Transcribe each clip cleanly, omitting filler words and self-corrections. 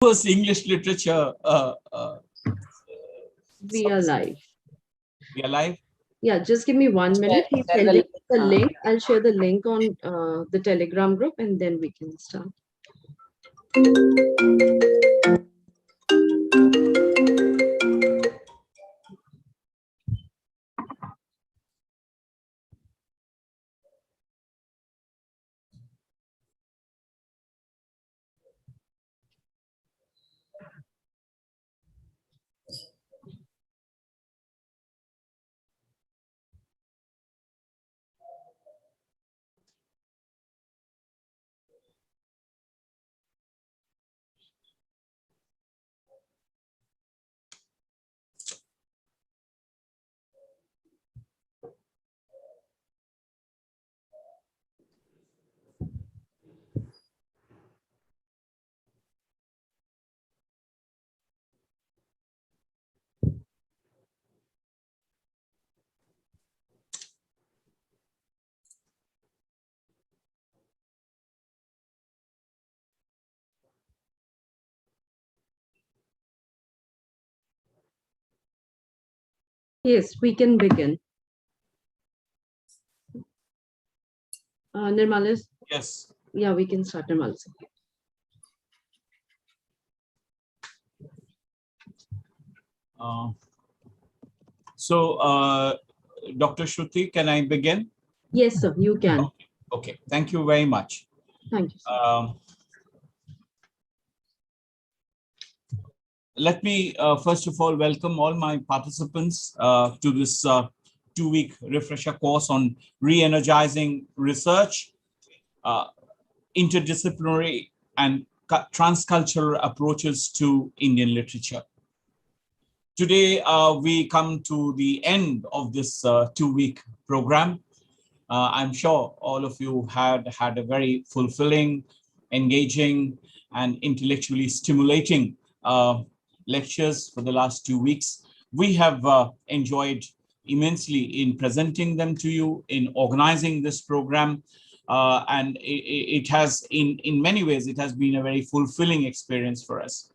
was English literature. We are live. We are live. Yeah, just give me 1 minute. He's sending the link. I'll share the link on the Telegram group and then we can start. Yes, we can begin. Nirmalis? Yes. Yeah, we can start, Nirmalis. Dr. Shruti, can I begin? Yes, sir, you can. Okay. Thank you very much. Thank you, sir. Let me first of all welcome all my participants to this 2-week refresher course on re-energizing research, interdisciplinary and transcultural approaches to Indian literature. Today, we come to the end of this 2-week program. I'm sure all of you had a very fulfilling, engaging, and intellectually stimulating lectures for the last 2 weeks. We have enjoyed immensely in presenting them to you, in organizing this program, and it has, in many ways, it has been a very fulfilling experience for us.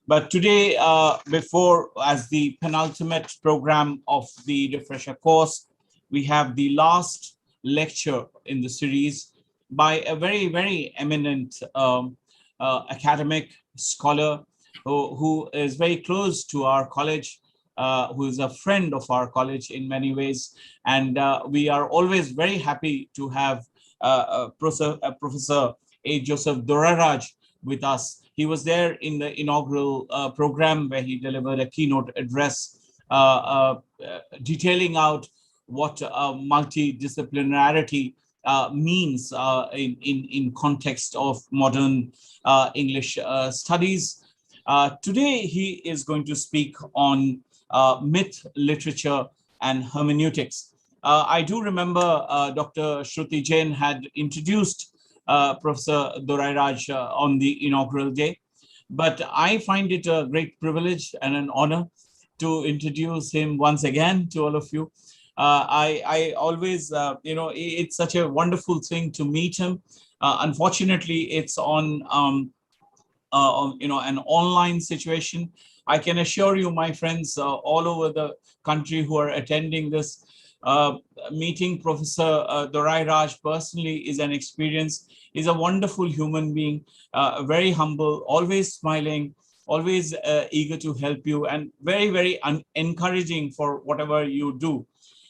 But today, as the penultimate program of the refresher course, we have the last lecture in the series by a very, very eminent academic scholar who is very close to our college, who is a friend of our college in many ways. And we are always very happy to have Professor A. Joseph Doraraj with us. He was there in the inaugural program where he delivered a keynote address detailing out what multidisciplinarity means in context of modern English studies. Today, he is going to speak on myth, literature, and hermeneutics. I do remember Dr. Shruti Jain had introduced Professor Doraraj on the inaugural day, but I find it a great privilege and an honor to introduce him once again to all of you. I always, it's such a wonderful thing to meet him. Unfortunately, it's on an online situation. I can assure you, my friends, all over the country who are attending this meeting Professor Doraraj personally is an experience. He's a wonderful human being, very humble, always smiling, always eager to help you, and very, very encouraging for whatever you do.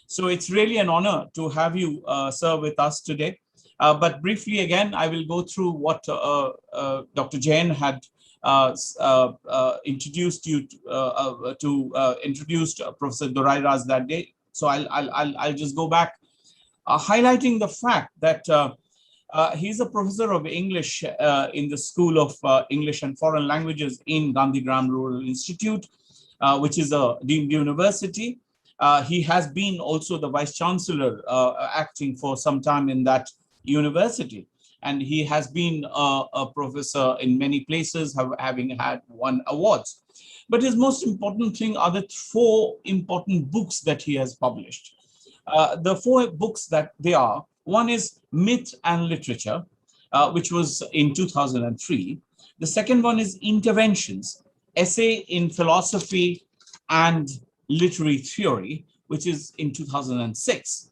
So it's really an honor to have you, sir, with us today. But briefly, again, I will go through what Dr. Jain had introduced you to introduce Professor Doraraj that day. So I'll just go back, highlighting the fact that he's a professor of English in the School of English and Foreign Languages in Gandhigram Rural Institute, which is a deemed university. He has been also the vice chancellor, acting for some time in that university, and he has been a professor in many places, having had won awards. But his most important thing are the 4 important books that he has published. The 4 books that they are: one is Myth and Literature, which was in 2003. The second one is Interventions, Essay in Philosophy and Literary Theory, which is in 2006.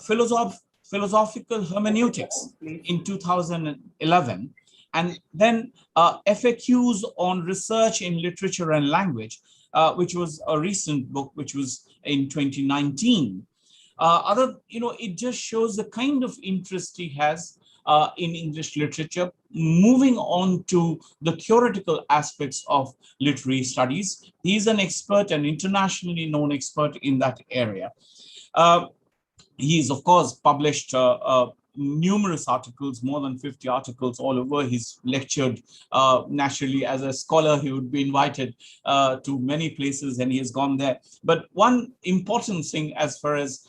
Philosophical Hermeneutics in 2011. And then FAQs on Research in Literature and Language, which was a recent book, which was in 2019. It just shows the kind of interest he has in English literature, moving on to the theoretical aspects of literary studies. He's an expert, an internationally known expert in that area. He's, of course, published numerous articles, more than 50 articles all over. He's lectured nationally. As a scholar, he would be invited to many places, and he has gone there. But one important thing as far as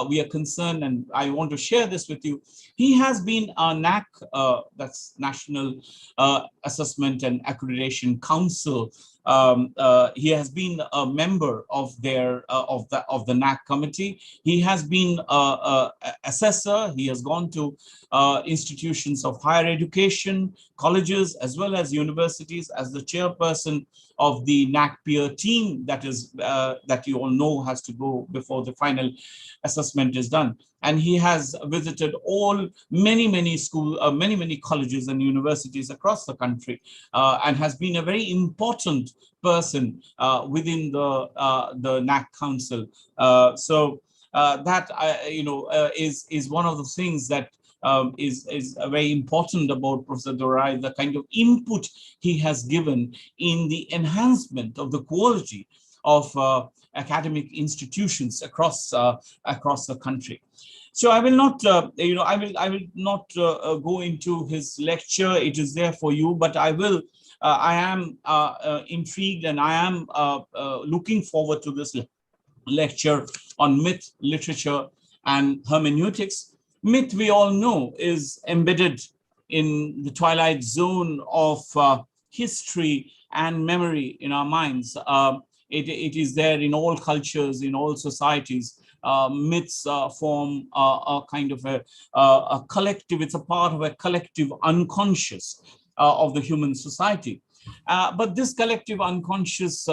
we are concerned, and I want to share this with you, he has been a NAC, that's National Assessment and Accreditation Council. He has been a member of their of the NAC committee. He has been a assessor. He has gone to institutions of higher education, colleges, as well as universities as the chairperson of the NAC peer team that is that you all know has to go before the final assessment is done. And he has visited many schools, many colleges and universities across the country, and has been a very important person within the NAC Council. That is one of the things that is very important about Professor Dorai, the kind of input he has given in the enhancement of the quality of academic institutions across the country. So I will not, I will not go into his lecture. It is there for you, but I will. I am intrigued, and I am looking forward to this lecture on myth, literature, and hermeneutics. Myth, we all know, is embedded in the twilight zone of history and memory in our minds. It is there in all cultures, in all societies. Myths form a kind of a collective, it's a part of a collective unconscious of the human society. But this collective unconscious,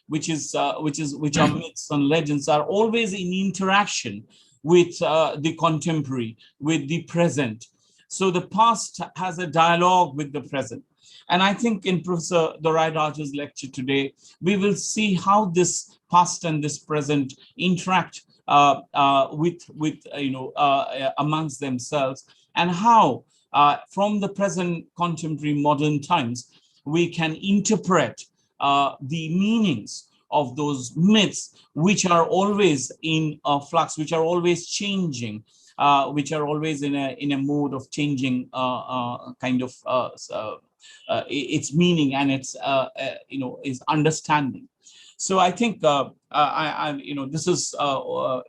which are myths and legends, are always in interaction with the contemporary, with the present. So the past has a dialogue with the present. And I think in Professor Dorai Raj's lecture today, we will see how this past and this present interact amongst themselves, and how from the present contemporary modern times, we can interpret the meanings of those myths, which are always in flux, which are always changing, which are always in a mode of changing its meaning and its its understanding. So I think this is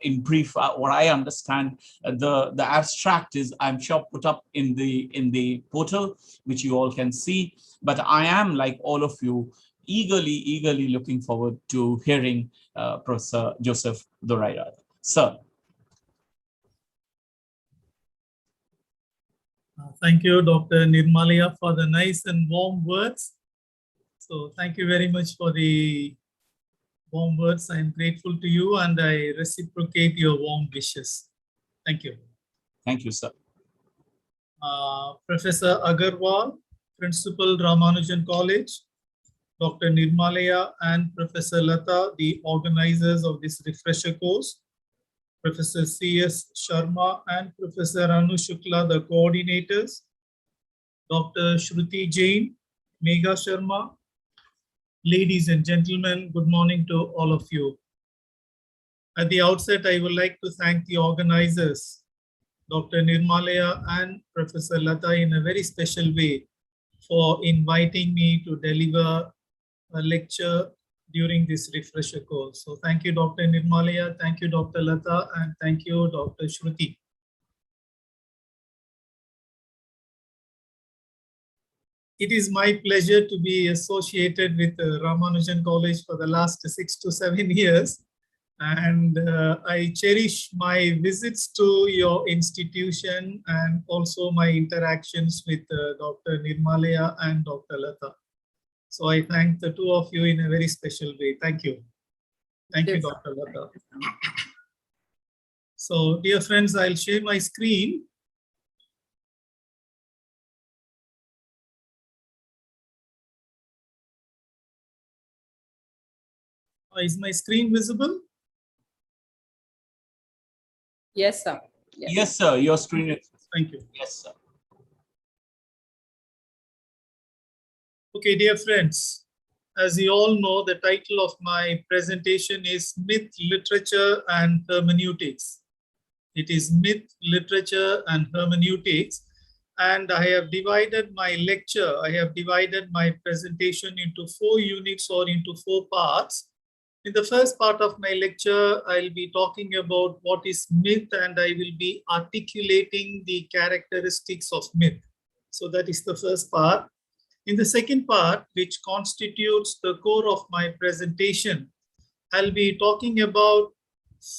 in brief what I understand. The abstract is, I'm sure, put up in the portal, which you all can see. But I am, like all of you, eagerly looking forward to hearing Professor Joseph Dorai. Sir. Thank you, Dr. Nirmalaya, for the nice and warm words. So thank you very much for the warm words. I am grateful to you, and I reciprocate your warm wishes. Thank you. Thank you, sir. Professor Agarwal, Principal, Ramanujan College, Dr. Nirmalaya and Professor Lata, the organizers of this refresher course, Professor C.S. Sharma and Professor Anu Shukla, the coordinators, Dr. Shruti Jain, Megha Sharma. Ladies and gentlemen, good morning to all of you. At the outset, I would like to thank the organizers, Dr. Nirmalaya and Professor Lata, in a very special way for inviting me to deliver a lecture during this refresher course. So thank you, Dr. Nirmalaya, thank you, Dr. Lata, and thank you, Dr. Shruti. It is my pleasure to be associated with Ramanujan College for the last 6 to 7 years. And I cherish my visits to your institution and also my interactions with Dr. Nirmalaya and Dr. Lata. So I thank the two of you in a very special way. Thank you. Thank you, Dr. Lata. So, dear friends, I'll share my screen. Is my screen visible? Yes, sir. Yes, sir. Your screen is. Thank you. Yes, sir. Okay, dear friends, as you all know, the title of my presentation is Myth, Literature and Hermeneutics. It is Myth, Literature and Hermeneutics. And I have divided my lecture, I have divided my presentation into 4 units or into 4 parts. In the first part of my lecture, I'll be talking about what is myth, and I will be articulating the characteristics of myth. So that is the first part. In the second part, which constitutes the core of my presentation, I'll be talking about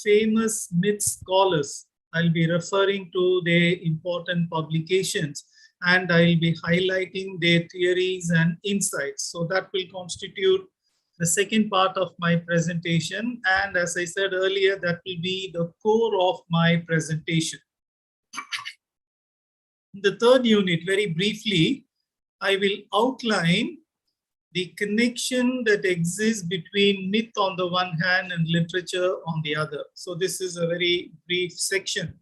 famous myth scholars. I'll be referring to their important publications, and I'll be highlighting their theories and insights. So that will constitute the second part of my presentation. And as I said earlier, that will be the core of my presentation. In the third unit, very briefly, I will outline the connection that exists between myth on the one hand and literature on the other. So this is a very brief section.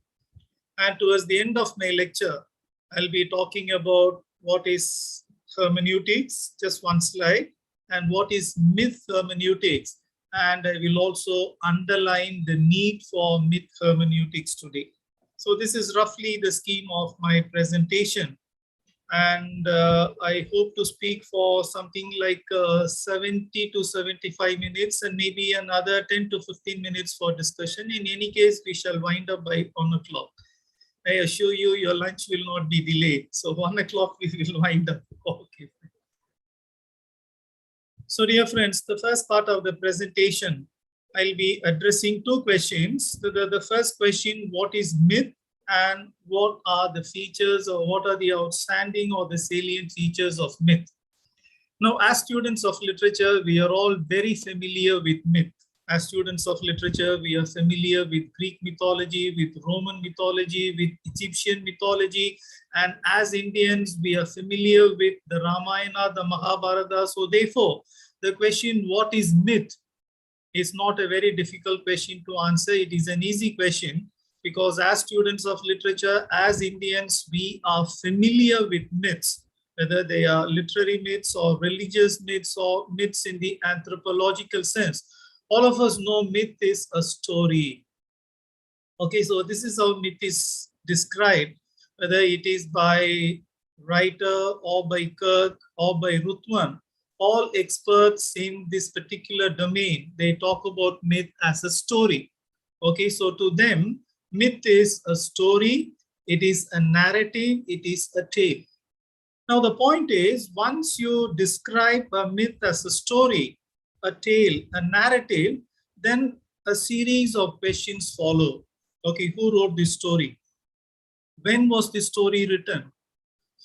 And towards the end of my lecture, I'll be talking about what is hermeneutics, just one slide, and what is myth hermeneutics. And I will also underline the need for myth hermeneutics today. So this is roughly the scheme of my presentation. And I hope to speak for something like 70 to 75 minutes and maybe another 10 to 15 minutes for discussion. In any case, we shall wind up by 1 o'clock. I assure you, your lunch will not be delayed. So 1 o'clock, we will wind up. Okay. So dear friends, the first part of the presentation, I'll be addressing 2 questions. The first question, what is myth? And what are the features or what are the outstanding or the salient features of myth? Now, as students of literature, we are all very familiar with myth. As students of literature, we are familiar with Greek mythology, with Roman mythology, with Egyptian mythology. And as Indians, we are familiar with the Ramayana, the Mahabharata. So therefore, the question, what is myth, is not a very difficult question to answer. It is an easy question. Because as students of literature, as Indians, we are familiar with myths, whether they are literary myths or religious myths or myths in the anthropological sense. All of us know myth is a story. Okay, so this is how myth is described, whether it is by writer or by Kirk or by Ruthven. All experts in this particular domain, they talk about myth as a story. Okay, so to them, myth is a story, it is a narrative, it is a tale. Now the point is, once you describe a myth as a story, a tale, a narrative, then a series of questions follow. Okay, who wrote this story? When was this story written?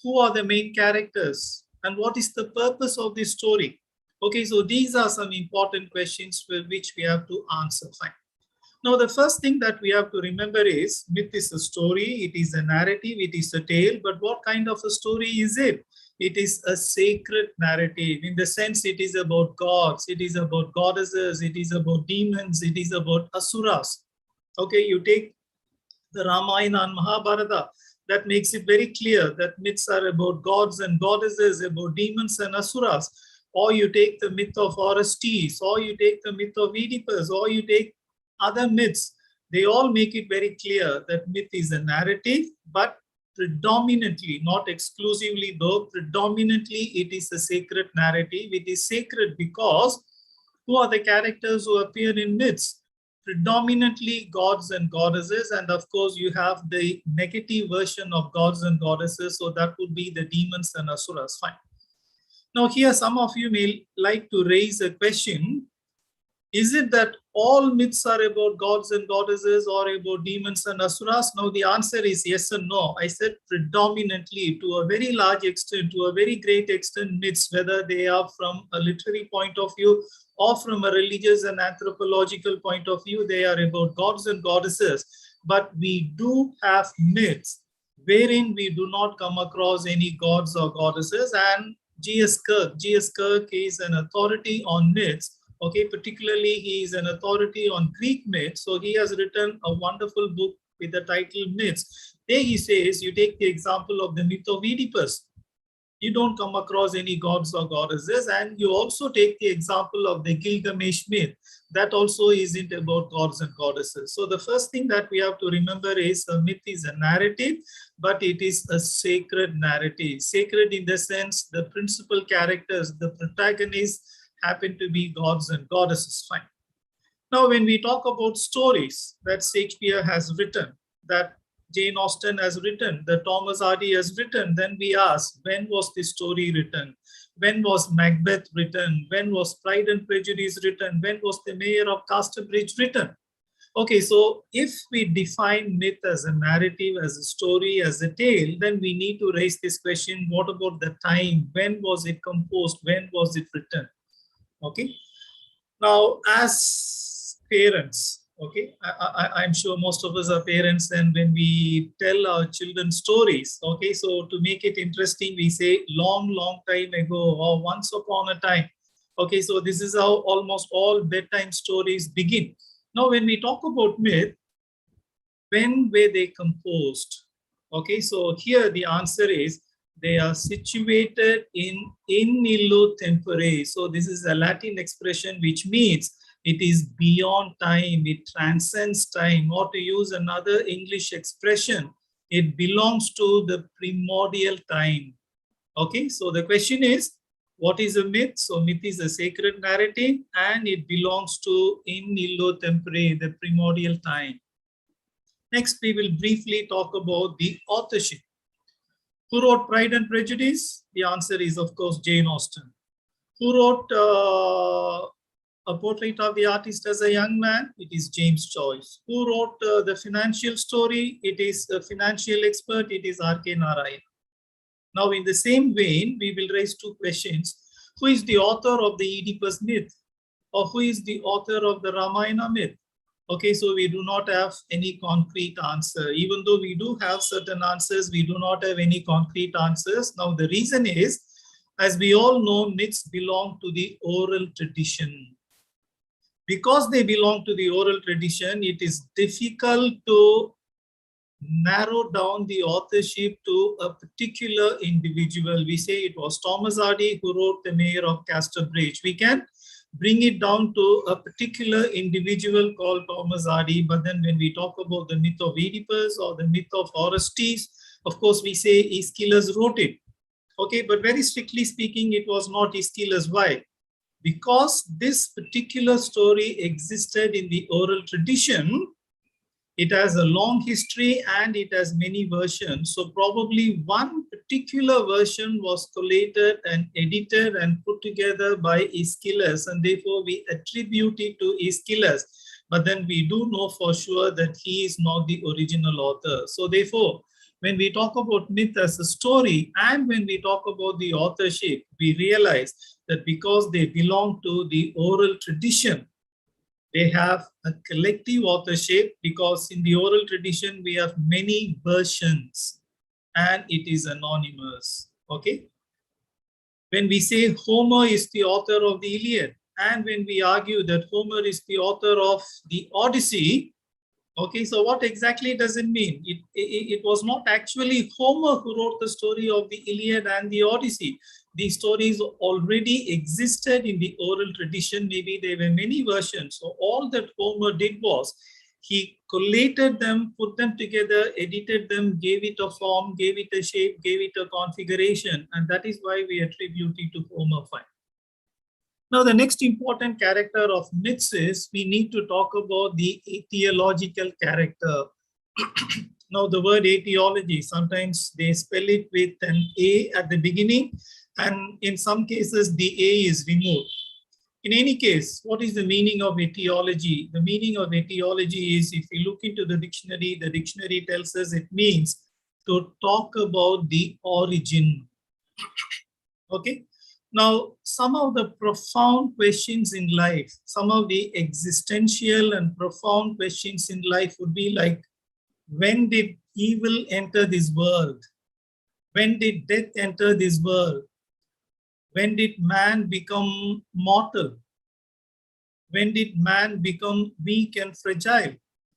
Who are the main characters? And what is the purpose of this story? Okay, so these are some important questions which we have to answer. Fine. Now, the first thing that we have to remember is myth is a story, it is a narrative, it is a tale, but what kind of a story is it? It is a sacred narrative in the sense it is about gods, it is about goddesses, it is about demons, it is about asuras. Okay, you take the Ramayana and Mahabharata, that makes it very clear that myths are about gods and goddesses, about demons and asuras. Or you take the myth of Orestes, or you take the myth of Oedipus, or you take other myths, they all make it very clear that myth is a narrative, but predominantly, not exclusively though, predominantly it is a sacred narrative. It is sacred because who are the characters who appear in myths? Predominantly gods and goddesses, and of course you have the negative version of gods and goddesses, so that would be the demons and asuras. Fine. Now here some of you may like to raise a question. Is it that all myths are about gods and goddesses or about demons and asuras? Now the answer is yes and no. I said predominantly, to a very large extent, to a very great extent, myths, whether they are from a literary point of view or from a religious and anthropological point of view, they are about gods and goddesses. But we do have myths wherein we do not come across any gods or goddesses. And G.S. Kirk is an authority on myths. Okay, particularly he is an authority on Greek myths. So he has written a wonderful book with the title Myths. There he says, you take the example of the myth of Oedipus. You don't come across any gods or goddesses. And you also take the example of the Gilgamesh myth. That also isn't about gods and goddesses. So the first thing that we have to remember is a myth is a narrative, but it is a sacred narrative. Sacred in the sense the principal characters, the protagonists, happen to be gods and goddesses. Fine. Now, when we talk about stories that Shakespeare has written, that Jane Austen has written, that Thomas Hardy has written, then we ask, when was this story written? When was Macbeth written? When was Pride and Prejudice written? When was The Mayor of Casterbridge written? Okay, so if we define myth as a narrative, as a story, as a tale, then we need to raise this question, what about the time? When was it composed? When was it written? Okay. Now, as parents, okay, I'm sure most of us are parents, and when we tell our children stories, okay, so to make it interesting, we say long time ago or once upon a time. Okay, so this is how almost all bedtime stories begin. Now, when we talk about myth, when were they composed? Okay, so here the answer is they are situated in illo tempore. So this is a Latin expression which means it is beyond time, it transcends time, or to use another English expression, it belongs to the primordial time. Okay, so the question is, what is a myth? So myth is a sacred narrative and it belongs to in illo tempore, the primordial time. Next, we will briefly talk about the authorship. Who wrote Pride and Prejudice? The answer is, of course, Jane Austen. Who wrote A Portrait of the Artist as a Young Man? It is James Joyce. Who wrote the financial story? It is a financial expert. It is R.K. Narayan. Now, in the same vein, we will raise two questions. Who is the author of the Oedipus myth? Or who is the author of the Ramayana myth? Okay, so we do not have any concrete answer. Even though we do have certain answers, we do not have any concrete answers. Now, the reason is, as we all know, myths belong to the oral tradition. Because they belong to the oral tradition, it is difficult to narrow down the authorship to a particular individual. We say it was Thomas Hardy who wrote The Mayor of Casterbridge. We can bring it down to a particular individual called Thomas Hardy. But then when we talk about the myth of Oedipus or the myth of Orestes, of course, we say Aeschylus wrote it. Okay, but very strictly speaking, it was not Aeschylus. Why? Because this particular story existed in the oral tradition. It has a long history and it has many versions. So probably one particular version was collated and edited and put together by Aeschylus, and therefore we attribute it to Aeschylus. But then we do know for sure that he is not the original author. So therefore, when we talk about myth as a story and when we talk about the authorship, we realize that because they belong to the oral tradition, they have a collective authorship, because in the oral tradition, we have many versions and it is anonymous. Okay. When we say Homer is the author of the Iliad, and when we argue that Homer is the author of the Odyssey, okay, so what exactly does it mean? It was not actually Homer who wrote the story of the Iliad and the Odyssey. These stories already existed in the oral tradition. Maybe there were many versions. So all that Homer did was he collated them, put them together, edited them, gave it a form, gave it a shape, gave it a configuration. And that is why we attribute it to Homer. Fine. Now, the next important character of myths is we need to talk about the etiological character. Now, the word etiology, sometimes they spell it with an A at the beginning, and in some cases, the A is removed. In any case, what is the meaning of etiology? The meaning of etiology is, if you look into the dictionary tells us it means to talk about the origin. Okay. Now, some of the profound questions in life, some of the existential and profound questions in life would be like, when did evil enter this world? When did death enter this world? When did man become mortal? When did man become weak and fragile?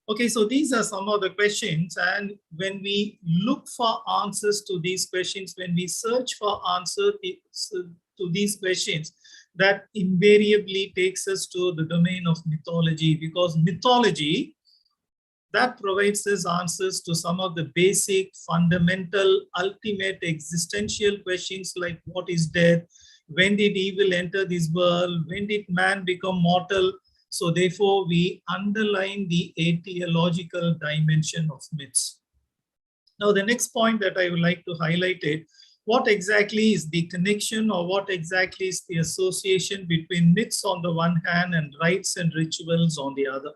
Okay, so these are some of the questions. And when we look for answers to these questions, when we search for answers to these questions, that invariably takes us to the domain of mythology, because mythology, that provides us answers to some of the basic, fundamental, ultimate existential questions like what is death? When did evil enter this world? When did man become mortal? So therefore, we underline the etiological dimension of myths. Now, the next point that I would like to highlight is, what exactly is the connection, or what exactly is the association between myths on the one hand and rites and rituals on the other?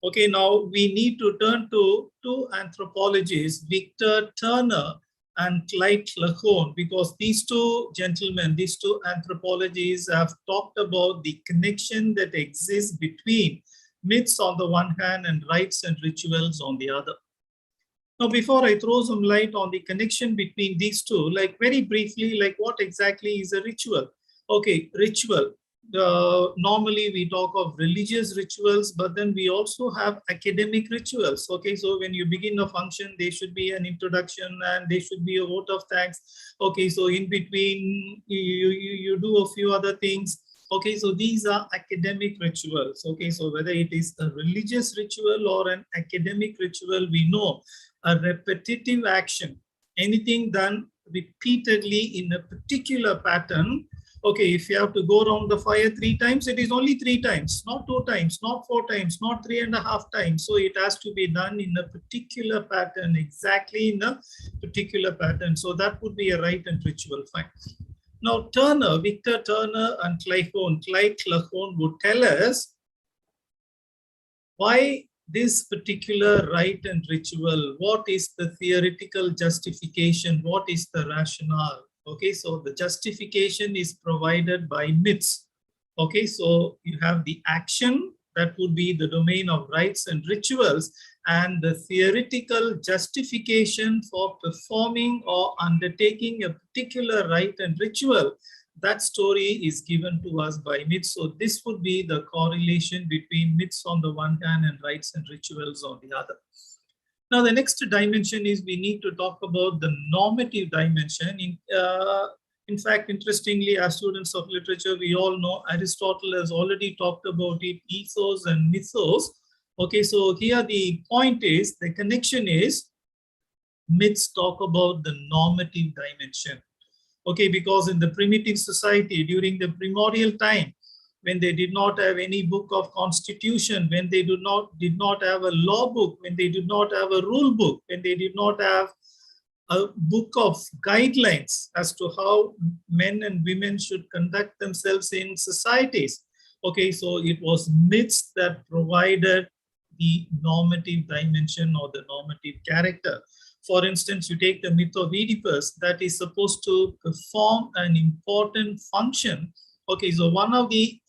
Okay, now we need to turn to two anthropologists, Victor Turner and Clyde Lachone, because these two gentlemen, these two anthropologists have talked about the connection that exists between myths on the one hand and rites and rituals on the other. Now, before I throw some light on the connection between these two, like very briefly, like what exactly is a ritual? Okay, ritual. Normally we talk of religious rituals, but then we also have academic rituals. Okay, so when you begin a function, there should be an introduction and there should be a vote of thanks. Okay, so in between you do a few other things. Okay, so these are academic rituals. Okay, so whether it is a religious ritual or an academic ritual, we know a repetitive action, anything done repeatedly in a particular pattern. Okay, if you have to go around the fire 3 times, it is only 3 times, not 2 times, not 4 times, not 3.5 times. So it has to be done in a particular pattern, exactly in a particular pattern. So that would be a rite and ritual. Fine. Now, Victor Turner and Clyde Lachone would tell us why this particular rite and ritual, what is the theoretical justification, what is the rationale. Okay, so the justification is provided by myths. Okay, so you have the action, that would be the domain of rites and rituals, and the theoretical justification for performing or undertaking a particular rite and ritual. That story is given to us by myths. So this would be the correlation between myths on the one hand and rites and rituals on the other. Now, the next dimension is we need to talk about the normative dimension. In fact, interestingly, as students of literature, we all know Aristotle has already talked about it, ethos and mythos. Okay, so here the point is, the connection is, myths talk about the normative dimension. Okay, because in the primitive society, during the primordial time, when they did not have any book of constitution, when they did not have a law book, when they did not have a rule book, when they did not have a book of guidelines as to how men and women should conduct themselves in societies. Okay, so it was myths that provided the normative dimension or the normative character. For instance, you take the myth of Oedipus, that is supposed to perform an important function. Okay, so one of the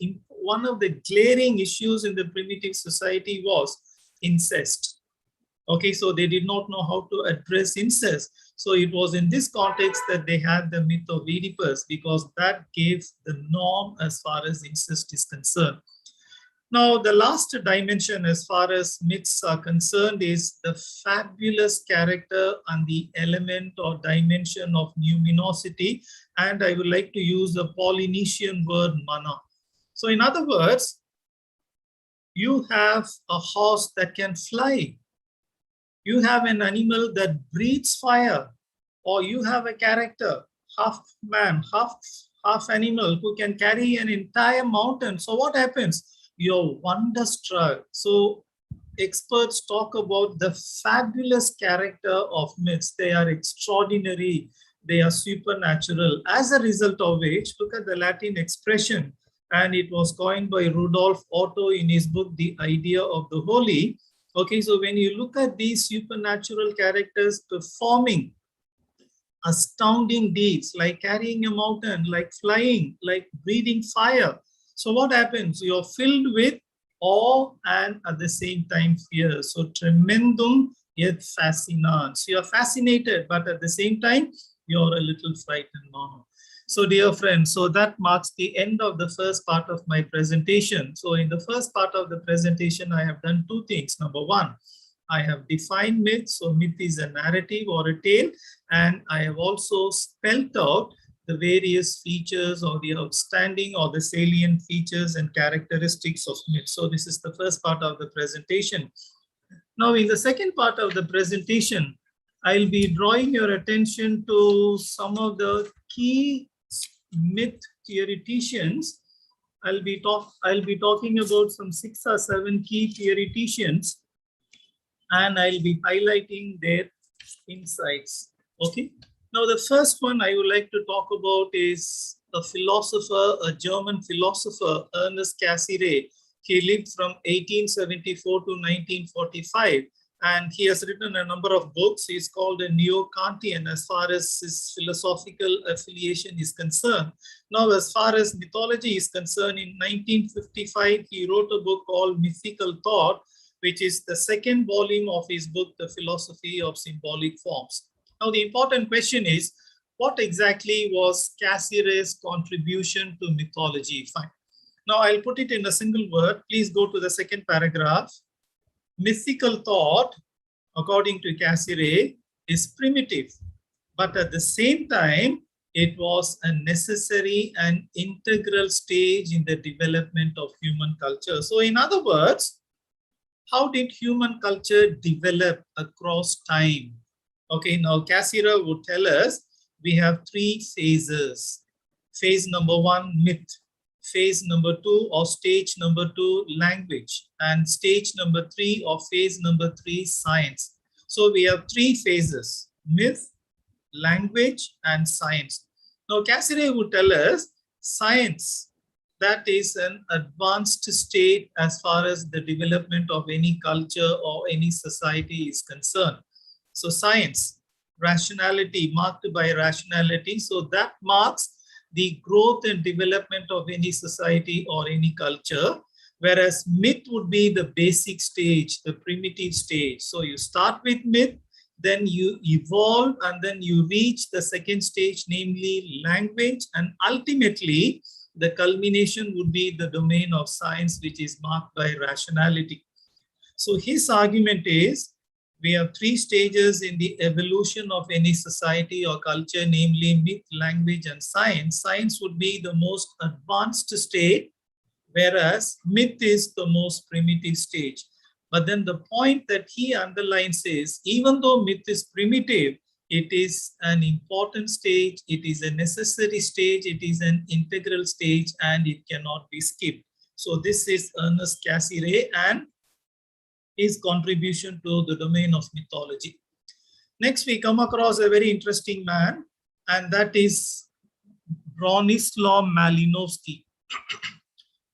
glaring issues in the primitive society was incest. Okay, so they did not know how to address incest. So it was in this context that they had the myth of Oedipus, because that gave the norm as far as incest is concerned. Now, the last dimension as far as myths are concerned is the fabulous character and the element or dimension of numinosity. And I would like to use the Polynesian word mana. So in other words, you have a horse that can fly. You have an animal that breathes fire, or you have a character, half man, half animal, who can carry an entire mountain. So what happens? You're wonderstruck. So experts talk about the fabulous character of myths. They are extraordinary. They are supernatural. As a result of which, look at the Latin expression, and it was coined by Rudolf Otto in his book, The Idea of the Holy. Okay, so when you look at these supernatural characters performing astounding deeds, like carrying a mountain, like flying, like breathing fire. So what happens? You're filled with awe and at the same time fear. So tremendum et fascinans. You're fascinated, but at the same time, you're a little frightened. So dear friends, so that marks the end of the first part of my presentation. So in the first part of the presentation, I have done two things. Number one, I have defined myth. So myth is a narrative or a tale. And I have also spelled out the various features or the outstanding or the salient features and characteristics of myth. So this is the first part of the presentation. Now in the second part of the presentation, I'll be drawing your attention to some of the key myth theoreticians. I'll be talking about some 6 or 7 key theoreticians, and I'll be highlighting their insights. Okay. Now the first one I would like to talk about is a philosopher, a German philosopher, Ernest Cassie Ray. He lived from 1874 to 1945. And he has written a number of books. He's called a neo-Kantian as far as his philosophical affiliation is concerned. Now, as far as mythology is concerned, in 1955, he wrote a book called Mythical Thought, which is the second volume of his book, The Philosophy of Symbolic Forms. Now, the important question is, what exactly was Cassie Ray's contribution to mythology? Fine. Now, I'll put it in a single word. Please go to the second paragraph. Mythical thought, according to Cassie Ray, is primitive, but at the same time, it was a necessary and integral stage in the development of human culture. So in other words, how did human culture develop across time? Okay, now Cassie Ray would tell us we have 3 phases. Phase number 1, myth. Phase number 2 or stage number 2, language, and stage number 3 or phase number 3, science. So we have 3 phases: myth, language, and science. Now Cassie Ray would tell us science, that is an advanced state as far as the development of any culture or any society is concerned. So science, rationality, marked by rationality. So that marks the growth and development of any society or any culture, whereas myth would be the basic stage, the primitive stage. So you start with myth, then you evolve, and then you reach the second stage, namely language, and ultimately the culmination would be the domain of science, which is marked by rationality. So his argument is, we have 3 stages in the evolution of any society or culture, namely myth, language, and science. Science would be the most advanced state, whereas myth is the most primitive stage. But then the point that he underlines is, even though myth is primitive, it is an important stage, it is a necessary stage, it is an integral stage, and it cannot be skipped. So this is Ernest Cassie Ray and his contribution to the domain of mythology. Next, we come across a very interesting man, and that is Bronislaw Malinowski.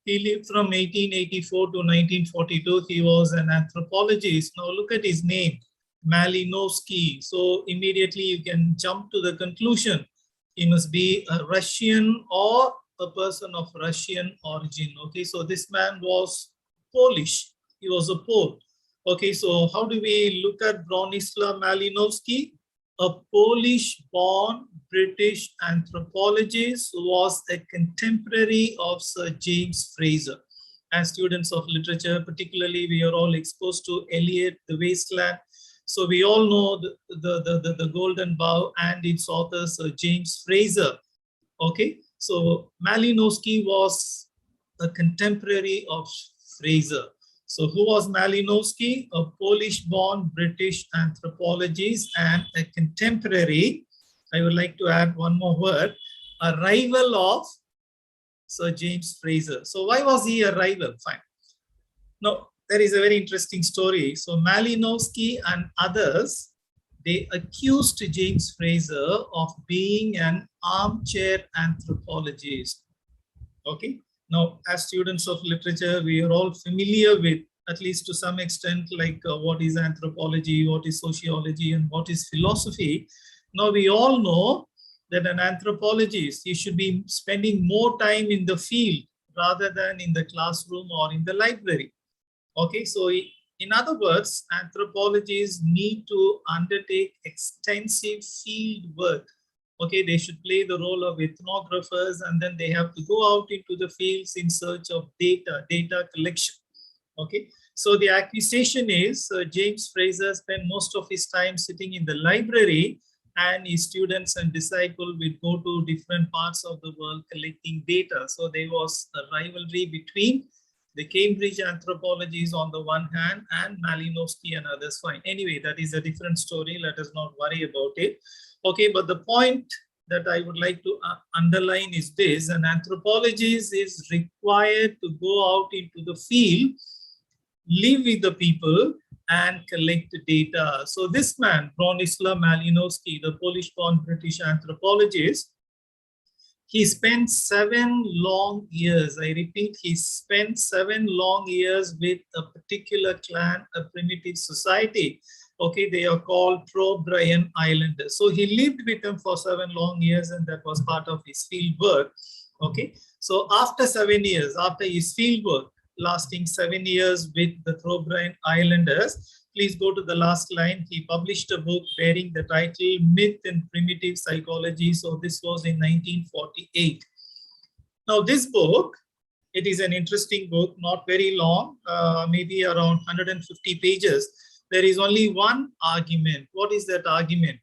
He lived from 1884 to 1942. He was an anthropologist. Now look at his name, Malinowski. So immediately you can jump to the conclusion. He must be a Russian or a person of Russian origin. Okay, so this man was Polish. He was a Pole. Okay, so how do we look at Bronislaw Malinowski? A Polish-born British anthropologist who was a contemporary of Sir James Frazer. As students of literature, particularly, we are all exposed to Eliot, The Wasteland. So we all know the Golden Bough and its author, Sir James Frazer. Okay, so Malinowski was a contemporary of Frazer. So who was Malinowski? A Polish-born British anthropologist and a contemporary. I would like to add one more word, a rival of Sir James Frazer. So why was he a rival? Fine. Now, there is a very interesting story. So Malinowski and others, they accused James Frazer of being an armchair anthropologist. Okay. Now, as students of literature, we are all familiar with, at least to some extent, like what is anthropology, what is sociology, and what is philosophy. Now, we all know that an anthropologist, he should be spending more time in the field rather than in the classroom or in the library. Okay, so in other words, anthropologists need to undertake extensive field work. Okay, they should play the role of ethnographers, and then they have to go out into the fields in search of data collection. Okay, so the accusation is James Fraser spent most of his time sitting in the library, and his students and disciples would go to different parts of the world collecting data. So there was a rivalry between the Cambridge anthropologists on the one hand and Malinowski and others. Fine. Anyway, that is a different story. Let us not worry about it. Okay, but the point that I would like to underline is this: an anthropologist is required to go out into the field, live with the people, and collect data. So this man, Bronislaw Malinowski, the Polish-born British anthropologist, he spent 7 long years. I repeat, he spent 7 long years with a particular clan, a primitive society. Okay, they are called Trobriand Islanders. So he lived with them for 7 long years, and that was part of his field work. Okay, so after 7 years, after his field work, lasting 7 years with the Trobriand Islanders, please go to the last line. He published a book bearing the title Myth and Primitive Psychology. So this was in 1948. Now this book, it is an interesting book, not very long, maybe around 150 pages. There is only one argument. What is that argument?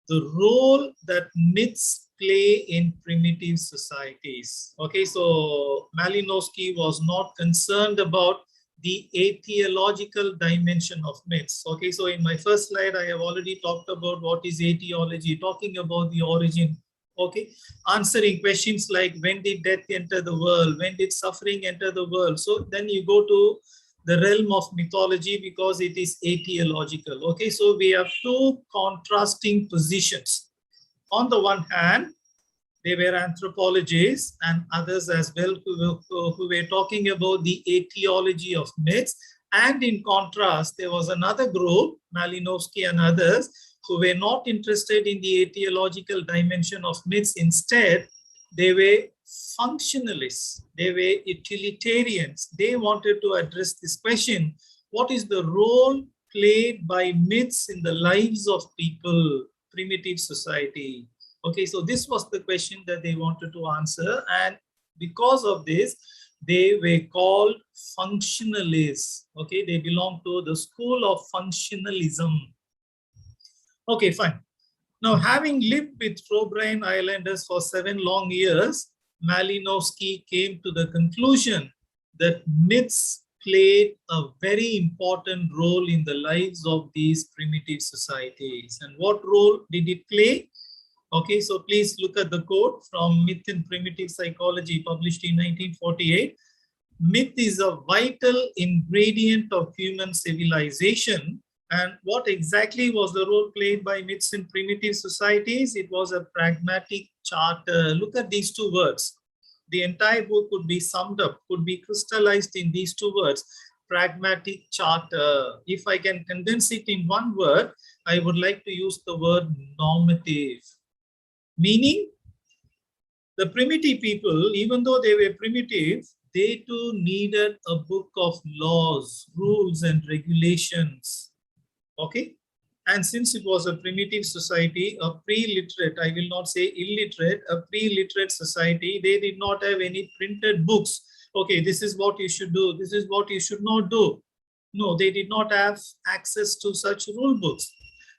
The role that myths play in primitive societies. Okay, so Malinowski was not concerned about the etiological dimension of myths. Okay, so in my first slide, I have already talked about what is etiology, talking about the origin. Okay, answering questions like when did death enter the world? When did suffering enter the world? So then you go to the realm of mythology because it is etiological. Okay, so we have 2 contrasting positions. On the one hand, they were anthropologists and others as well who were talking about the etiology of myths. And in contrast, there was another group, Malinowski and others, who were not interested in the etiological dimension of myths. Instead, they were functionalists, they were utilitarians. They wanted to address this question: what is the role played by myths in the lives of people, primitive society? Okay, so this was the question that they wanted to answer, and because of this, they were called functionalists. Okay, they belong to the school of functionalism. Okay, fine. Now, having lived with Trobriand Islanders for 7 long years, Malinowski came to the conclusion that myths played a very important role in the lives of these primitive societies. And what role did it play? Okay, so please look at the quote from Myth and Primitive Psychology, published in 1948. Myth is a vital ingredient of human civilization. And what exactly was the role played by myths in primitive societies? It was a pragmatic charter. Look at these 2 words. The entire book could be summed up, could be crystallized in these 2 words: pragmatic charter. If I can condense it in one word, I would like to use the word normative. Meaning, the primitive people, even though they were primitive, they too needed a book of laws, rules, and regulations. Okay, and since it was a primitive society, a pre-literate, I will not say illiterate, a pre-literate society, they did not have any printed books. Okay, this is what you should do, this is what you should not do. No, they did not have access to such rule books.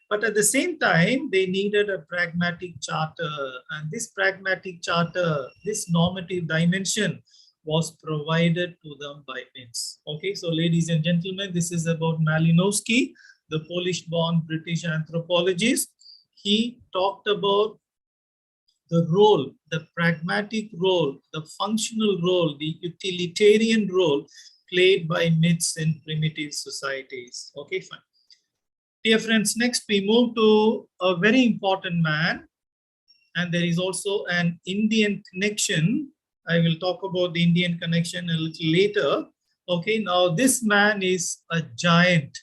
But at the same time, they needed a pragmatic charter. And this pragmatic charter, this normative dimension, was provided to them by myths. Okay, so ladies and gentlemen, this is about Malinowski, the Polish-born British anthropologist. He talked about the role, the pragmatic role, the functional role, the utilitarian role played by myths in primitive societies. Okay, fine. Dear friends, next we move to a very important man, and there is also an Indian connection I will talk about the Indian connection a little later. Okay, now this man is a giant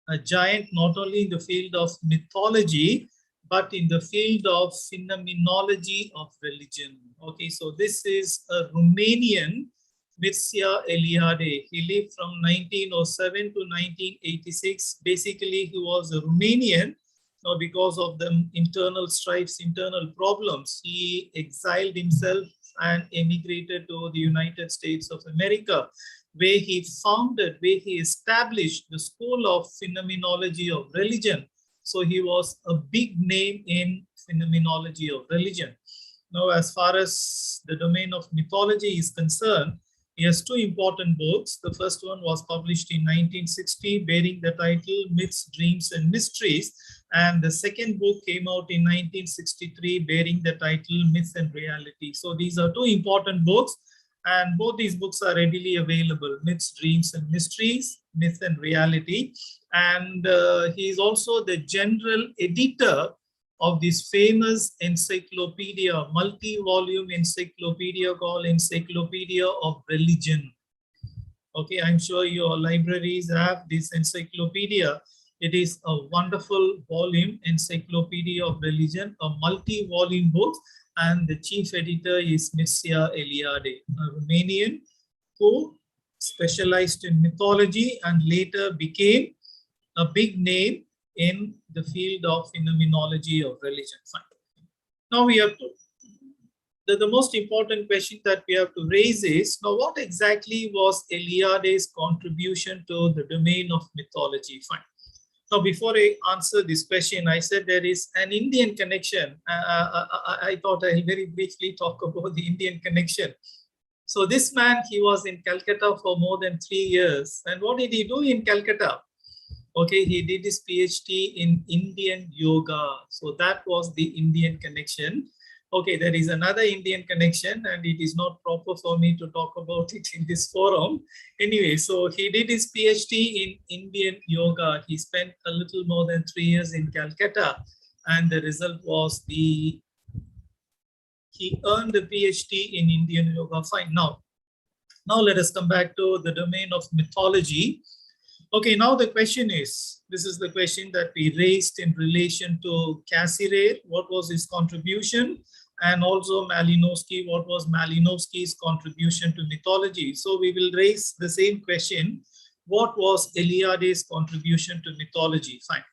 not only in the field of mythology, but in the field of phenomenology of religion. Okay, so this is a Romanian, Mircea Eliade. He lived from 1907 to 1986. Basically, he was a Romanian. Now, because of the internal strifes, internal problems, he exiled himself and emigrated to the United States of America, where he established the school of phenomenology of religion. So he was a big name in phenomenology of religion. Now, as far as the domain of mythology is concerned, he has two important books. The first one was published in 1960, bearing the title Myths, Dreams, and Mysteries. And the second book came out in 1963, bearing the title Myth and Reality. So these are two important books, and both these books are readily available: Myths, Dreams, and Mysteries, Myth and Reality. And he is also the general editor of this famous encyclopedia, multi-volume encyclopedia called Encyclopedia of Religion. Okay, I'm sure your libraries have this encyclopedia. It is a wonderful volume, Encyclopedia of Religion, a multi-volume book, and the chief editor is Mircea Eliade, a Romanian who specialized in mythology and later became a big name in the field of phenomenology of religion. Fine. Now we have to, the most important question that we have to raise is, now what exactly was Eliade's contribution to the domain of mythology? Fine. Now, before I answer this question, I said there is an Indian connection. I thought I'll very briefly talk about the Indian connection. So this man, he was in Calcutta for more than 3 years. And what did he do in Calcutta? Okay, he did his PhD in Indian yoga. So that was the Indian connection. Okay, there is another Indian connection, and it is not proper for me to talk about it in this forum. Anyway, so he did his PhD in Indian yoga. He spent a little more than 3 years in Calcutta, and the result was he earned a PhD in Indian yoga. Fine. Now let us come back to the domain of mythology. Okay, now the question is, this is the question that we raised in relation to Cassie Ray. What was his contribution? And also Malinowski, what was Malinowski's contribution to mythology? So we will raise the same question. What was Eliade's contribution to mythology? Fine.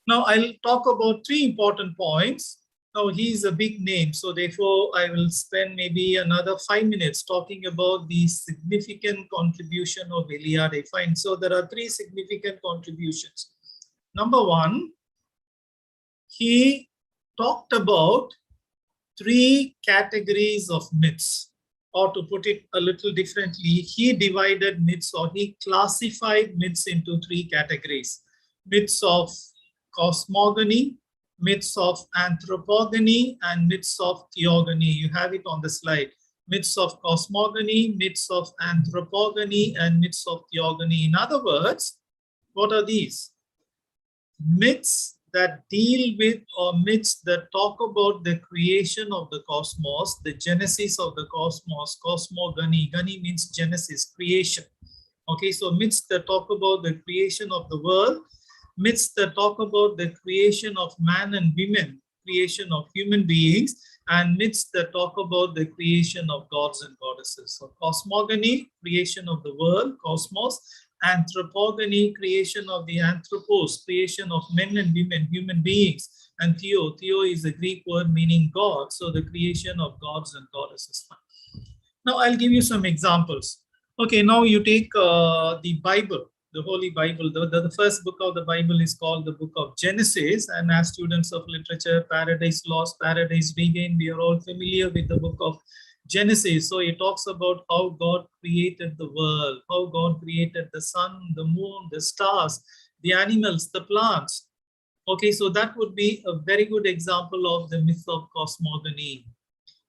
Now I'll talk about 3 important points. Now he is a big name, so therefore I will spend maybe another 5 minutes talking about the significant contribution of Eliade. Fine. So there are 3 significant contributions. Number 1, he talked about 3 categories of myths, or to put it a little differently, he divided myths, or he classified myths into 3 categories: myths of cosmogony, myths of anthropogony, and myths of theogony. You have it on the slide. Myths of cosmogony, myths of anthropogony, and myths of theogony. In other words, what are these? Myths that deal with, or myths that talk about the creation of the cosmos, the genesis of the cosmos, cosmogony. Gani means genesis, creation. Okay, so myths that talk about the creation of the world, myths that talk about the creation of man and women, creation of human beings, and myths that talk about the creation of gods and goddesses. So cosmogony, creation of the world, cosmos; anthropogony, creation of the anthropos, creation of men and women, human beings; and theo is a Greek word meaning God, so the creation of gods and goddesses. Now I'll give you some examples. Okay, now you take the Bible, the Holy Bible. The first book of the Bible is called the Book of Genesis, and as students of literature, Paradise Lost, Paradise Regained, we are all familiar with the book of Genesis. So it talks about how God created the world, how God created the sun, the moon, the stars, the animals, the plants. Okay, so that would be a very good example of the myth of cosmogony.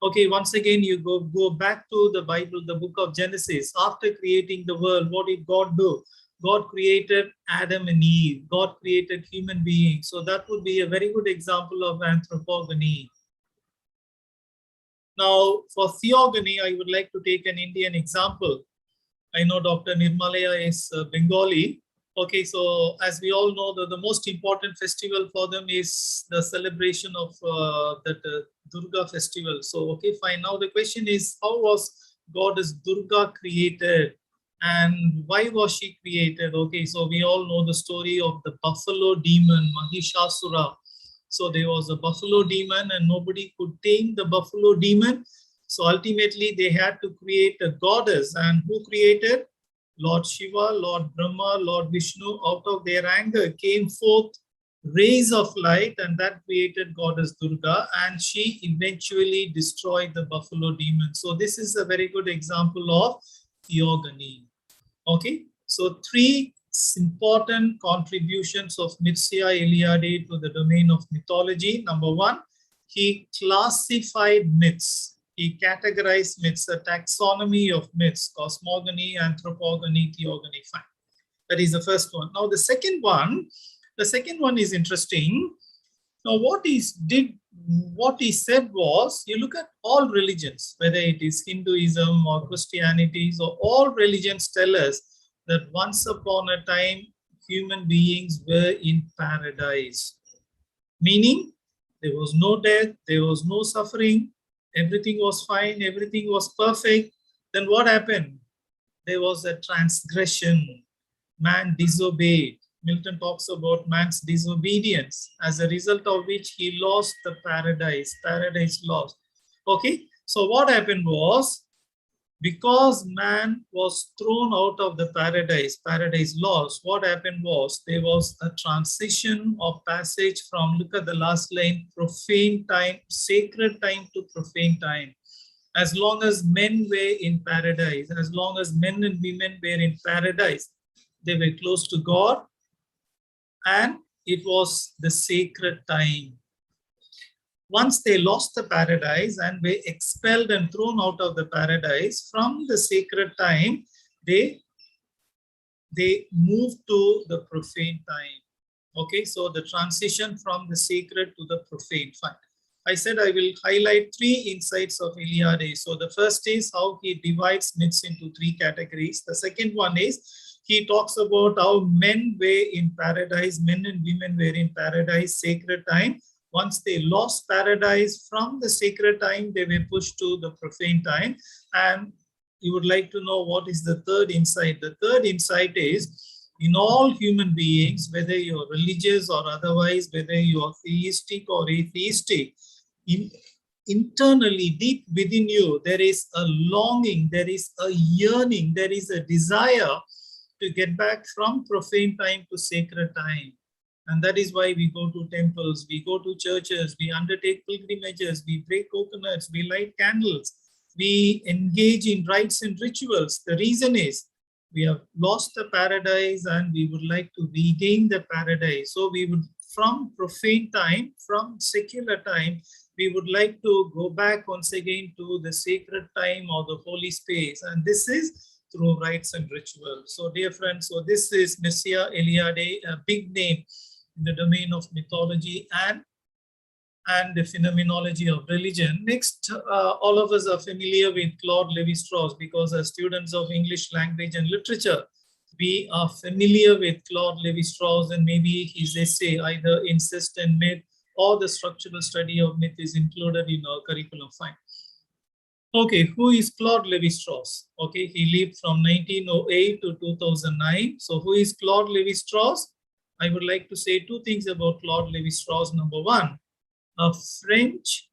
Okay, once again, you go back to the Bible, the book of Genesis. After creating the world, what did God do? God created Adam and Eve. God created human beings. So that would be a very good example of anthropogony. Now, for theogony, I would like to take an Indian example. I know Dr. Nirmalaya is Bengali. Okay, so as we all know, the most important festival for them is the celebration of that Durga festival. So, okay, fine. Now the question is, how was goddess Durga created? And why was she created? Okay, so we all know the story of the buffalo demon, Mahishasura. So there was a buffalo demon and nobody could tame the buffalo demon. So ultimately they had to create a goddess. And who created? Lord Shiva, Lord Brahma, Lord Vishnu. Out of their anger came forth rays of light, and that created goddess Durga, and she eventually destroyed the buffalo demon. So this is a very good example of theogony. Okay, so three important contributions of Mircea Eliade to the domain of mythology. Number one, he classified myths. He categorized myths, a taxonomy of myths: cosmogony, anthropogony, theogony. Fine. That is the first one. Now the second one is interesting. Now what he said was, you look at all religions, whether it is Hinduism or Christianity, so all religions tell us that once upon a time, human beings were in paradise. Meaning, there was no death, there was no suffering, everything was fine, everything was perfect. Then what happened? There was a transgression. Man disobeyed. Milton talks about man's disobedience, as a result of which he lost the paradise lost. Okay, so what happened was, because man was thrown out of the paradise lost, what happened was, there was a transition of passage from, look at the last line, profane time, sacred time to profane time. As long as men were in paradise, as long as men and women were in paradise, they were close to God, and it was the sacred time. Once they lost the paradise and were expelled and thrown out of the paradise, from the sacred time, they moved to the profane time. Okay, so the transition from the sacred to the profane. Fine. I said I will highlight three insights of Eliade. So the first is how he divides myths into three categories. The second one is, he talks about how men were in paradise, men and women were in paradise, sacred time. Once they lost paradise, from the sacred time, they were pushed to the profane time. And you would like to know what is the third insight. The third insight is, in all human beings, whether you're religious or otherwise, whether you are theistic or atheistic, internally, deep within you, there is a longing, there is a yearning, there is a desire to get back from profane time to sacred time. And that is why we go to temples, we go to churches, we undertake pilgrimages, we break coconuts, we light candles, we engage in rites and rituals. The reason is, we have lost the paradise and we would like to regain the paradise. So we would, from profane time, from secular time, we would like to go back once again to the sacred time or the holy space. And this is through rites and rituals. So dear friends, so this is Mircea Eliade, a big name in the domain of mythology and the phenomenology of religion. Next, all of us are familiar with Claude Levy-Strauss, because as students of English language and literature, we are familiar with Claude Levy-Strauss, and maybe his essay, either Incest and Myth or the Structural Study of Myth, is included in our curriculum. Fine. Okay, who is Claude Levy-Strauss? Okay, he lived from 1908 to 2009. So who is Claude Levy-Strauss? I would like to say two things about Claude Levy-Strauss. Number one, a French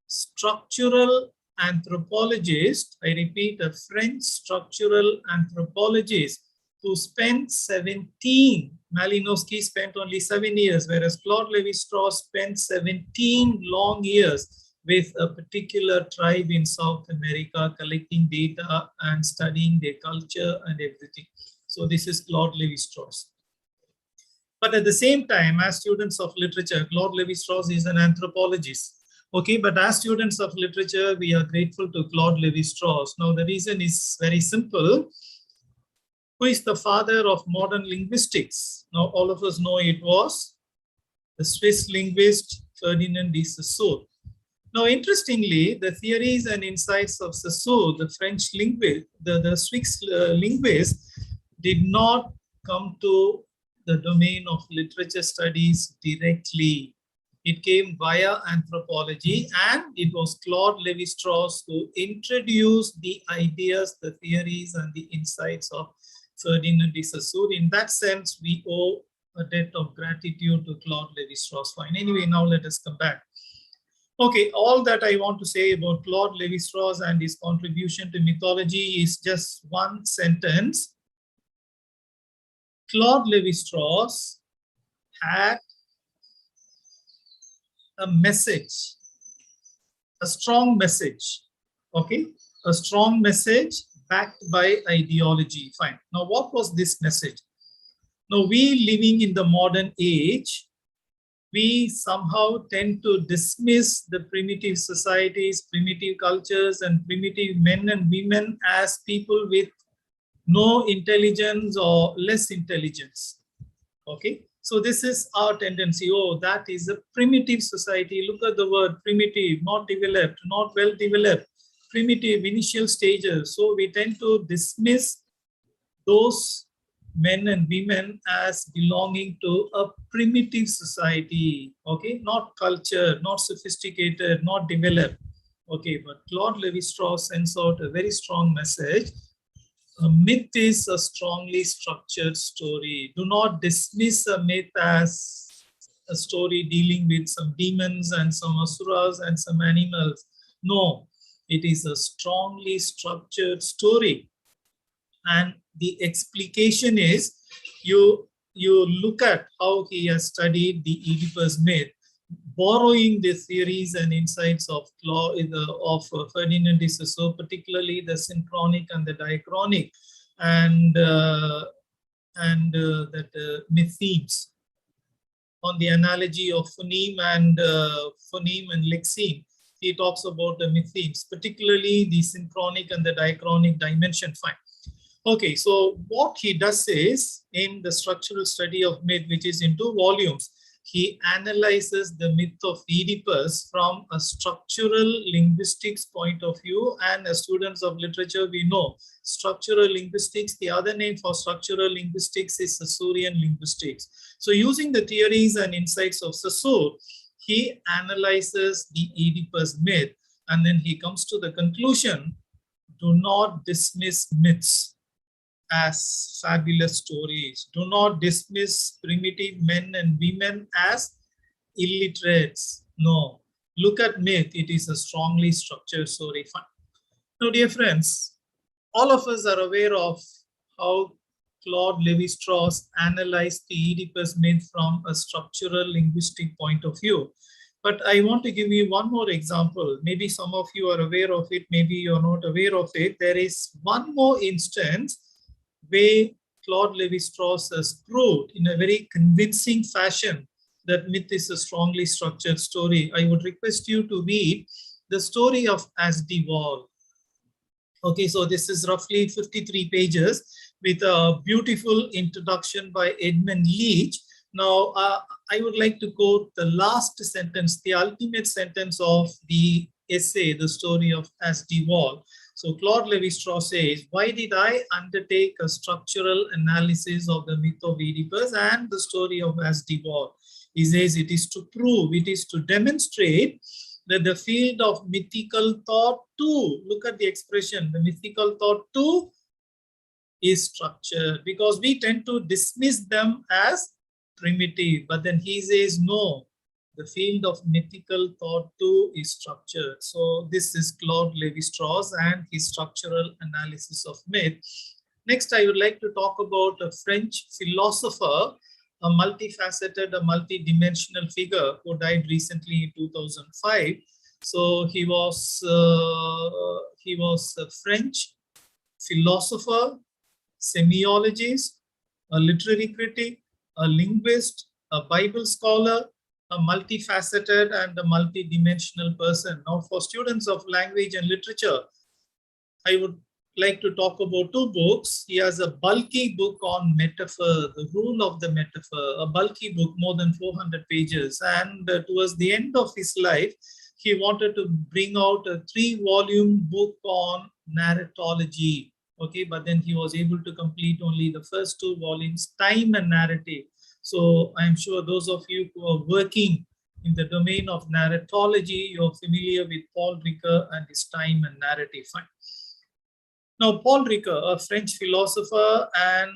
structural anthropologist, I repeat, a French structural anthropologist who spent 17, Malinowski spent only 7 years, whereas Claude Levy-Strauss spent 17 long years with a particular tribe in South America, collecting data and studying their culture and everything. So this is Claude Levy-Strauss. But at the same time, as students of literature, Claude Levy-Strauss is an anthropologist. Okay, but as students of literature, we are grateful to Claude Levy-Strauss. Now, the reason is very simple. Who is the father of modern linguistics? Now, all of us know it was the Swiss linguist Ferdinand de Saussure. Now, interestingly, the theories and insights of Saussure, the French linguist, the Swiss linguist, did not come to the domain of literature studies directly. It came via anthropology, and it was Claude Lévi-Strauss who introduced the ideas, the theories, and the insights of Ferdinand de Saussure. In that sense, we owe a debt of gratitude to Claude Lévi-Strauss. Fine. Anyway, now let us come back. Okay, all that I want to say about Claude Lévi-Strauss and his contribution to mythology is just one sentence. Claude Lévi-Strauss had a message, a strong message, okay? A strong message backed by ideology. Fine. Now, what was this message? Now, we living in the modern age, we somehow tend to dismiss the primitive societies, primitive cultures, and primitive men and women as people with no intelligence or less intelligence, okay? So this is our tendency. Oh, that is a primitive society. Look at the word primitive, not developed, not well developed, primitive, initial stages. So we tend to dismiss those men and women as belonging to a primitive society, okay? Not culture, not sophisticated, not developed, okay? But Claude Lévi-Strauss sends out a very strong message. A myth is a strongly structured story. Do not dismiss a myth as a story dealing with some demons and some asuras and some animals. No, it is a strongly structured story. And the explication is you look at how he has studied the Oedipus myth, borrowing the theories and insights of Ferdinand de Saussure, particularly the synchronic and the diachronic, and myth themes. On the analogy of phoneme and lexeme, he talks about the myth themes, particularly the synchronic and the diachronic dimension. Fine. Okay, so what he does is, in the structural study of myth, which is in 2 volumes, he analyzes the myth of Oedipus from a structural linguistics point of view. And as students of literature, we know structural linguistics, the other name for structural linguistics is Saussurean linguistics. So using the theories and insights of Saussure, he analyzes the Oedipus myth, and then he comes to the conclusion, do not dismiss myths as fabulous stories. Do not dismiss primitive men and women as illiterates. No, look at myth. It is a strongly structured story. Fine. Now, dear friends, all of us are aware of how Claude Lévi-Strauss analyzed the Oedipus myth from a structural linguistic point of view. But I want to give you one more example. Maybe some of you are aware of it, maybe you're not aware of it. There is one more instance where Claude Lévi-Strauss has proved in a very convincing fashion that myth is a strongly structured story. I would request you to read the story of As the Wall. Okay, so this is roughly 53 pages with a beautiful introduction by Edmund Leach. Now, I would like to quote the last sentence, the ultimate sentence of the essay, the story of As the Wall. So Claude Lévi-Strauss says, why did I undertake a structural analysis of the myth of Oedipus and the story of As the Wall? He says it is to prove, it is to demonstrate that the field of mythical thought too, look at the expression, the mythical thought too is structured, because we tend to dismiss them as primitive. But then he says, no, the field of mythical thought too is structured. So this is Claude Lévi-Strauss and his structural analysis of myth. Next, I would like to talk about a French philosopher, a multifaceted, a multidimensional figure who died recently in 2005. So he was a French philosopher, semiologist, a literary critic, a linguist, a Bible scholar, a multifaceted and a multidimensional person. Now, for students of language and literature, I would like to talk about 2 books. He has a bulky book on metaphor, the rule of the metaphor, a bulky book, more than 400 pages. And towards the end of his life, he wanted to bring out a 3-volume book on narratology. Okay, but then he was able to complete only the first 2 volumes, Time and Narrative. So I'm sure those of you who are working in the domain of narratology, you're familiar with Paul Ricoeur and his Time and Narrative. Fine. Now, Paul Ricoeur, a French philosopher and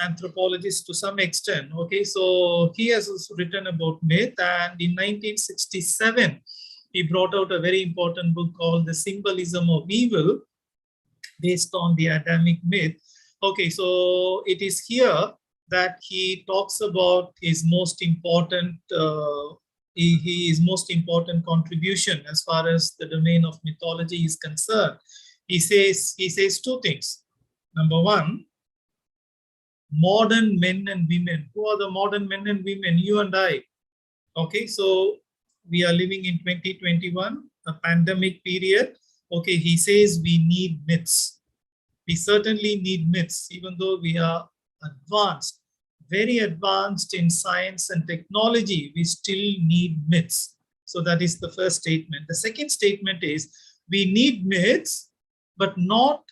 anthropologist to some extent. Okay, so he has also written about myth, and in 1967, he brought out a very important book called The Symbolism of Evil, based on the Adamic myth. Okay, so it is here that he talks about his most important his most important contribution as far as the domain of mythology is concerned. He says 2 things. Number 1, modern men and women. Who are the modern men and women? You and I. Okay, so we are living in 2021, a pandemic period. Okay, he says we need myths. We certainly need myths, even though we are advanced, very advanced in science and technology, we still need myths. So that is the first statement. The second statement is we need myths, but not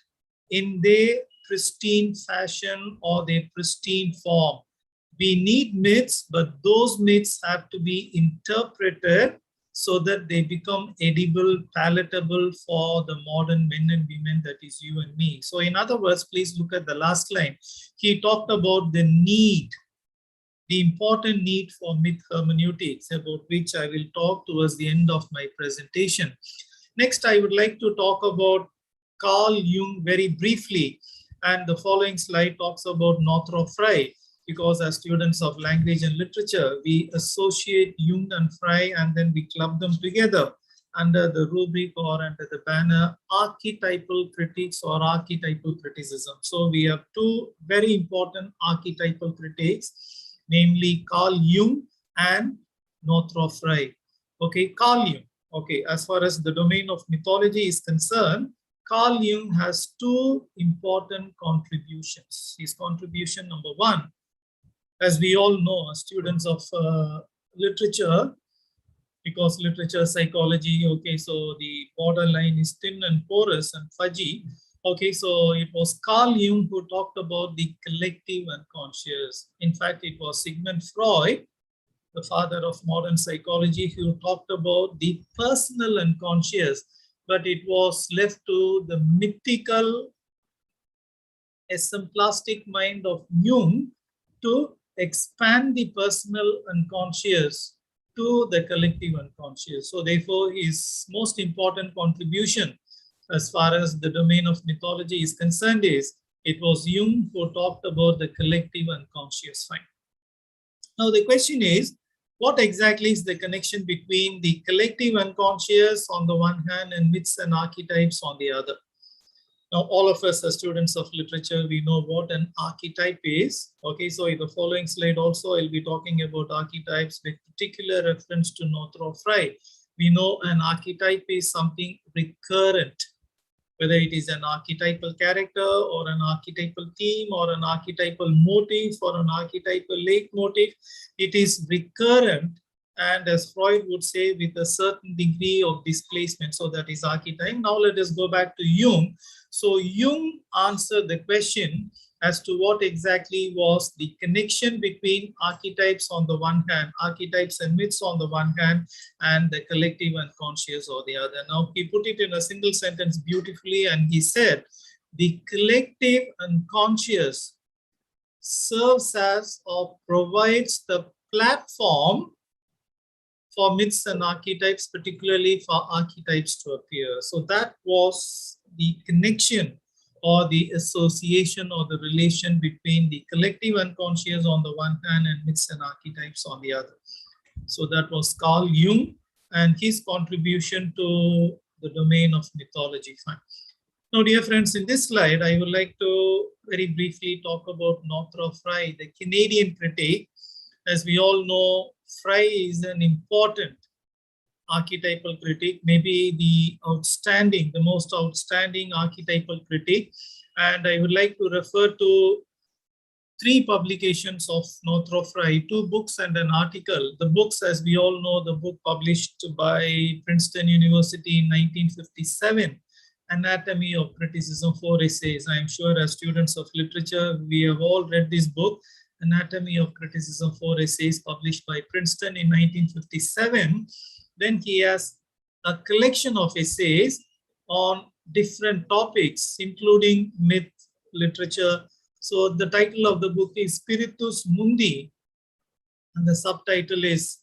in their pristine fashion or their pristine form. We need myths, but those myths have to be interpreted so that they become edible, palatable for the modern men and women, that is you and me. So in other words, please look at the last line. He talked about the need, the important need for myth hermeneutics, about which I will talk towards the end of my presentation. Next, I would like to talk about Carl Jung very briefly. And the following slide talks about Northrop Frye, because as students of language and literature, we associate Jung and Frye and then we club them together under the rubric or under the banner archetypal critiques or archetypal criticism. So we have 2 very important archetypal critiques, namely Carl Jung and Northrop Frye. Okay, Carl Jung. Okay, as far as the domain of mythology is concerned, Carl Jung has 2 important contributions. His contribution number 1, as we all know, as students of literature, because literature, psychology, okay, so the borderline is thin and porous and fudgy. Okay, so it was Carl Jung who talked about the collective unconscious. In fact, it was Sigmund Freud, the father of modern psychology, who talked about the personal unconscious, but it was left to the mythical, exemplastic mind of Jung to expand the personal unconscious to the collective unconscious. So therefore, his most important contribution as far as the domain of mythology is concerned is it was Jung who talked about the collective unconscious. Fine. Now the question is, what exactly is the connection between the collective unconscious on the one hand and myths and archetypes on the other? Now, all of us as students of literature, we know what an archetype is. Okay, so in the following slide also, I'll be talking about archetypes with particular reference to Northrop Frye. We know an archetype is something recurrent, whether it is an archetypal character or an archetypal theme or an archetypal motif or an archetypal leitmotif. It is recurrent, and as Freud would say, with a certain degree of displacement. So that is archetype. Now let us go back to Jung. So Jung answered the question as to what exactly was the connection between archetypes on the one hand, archetypes and myths on the one hand, and the collective unconscious or the other. Now he put it in a single sentence beautifully, and he said, the collective unconscious serves as or provides the platform for myths and archetypes, particularly for archetypes to appear. So that was the connection or the association or the relation between the collective unconscious on the one hand and myths and archetypes on the other. So that was Carl Jung and his contribution to the domain of mythology. Fine. Now, dear friends, in this slide, I would like to very briefly talk about Northrop Frye, the Canadian critic. As we all know, Frye is an important archetypal critic, maybe the most outstanding archetypal critic. And I would like to refer to 3 publications of Northrop Frye, 2 books and an article. The books, as we all know, the book published by Princeton University in 1957, Anatomy of Criticism, 4 essays. I am sure as students of literature, we have all read this book, Anatomy of Criticism, 4 essays, published by Princeton in 1957. Then he has a collection of essays on different topics, including myth, literature. So the title of the book is Spiritus Mundi, and the subtitle is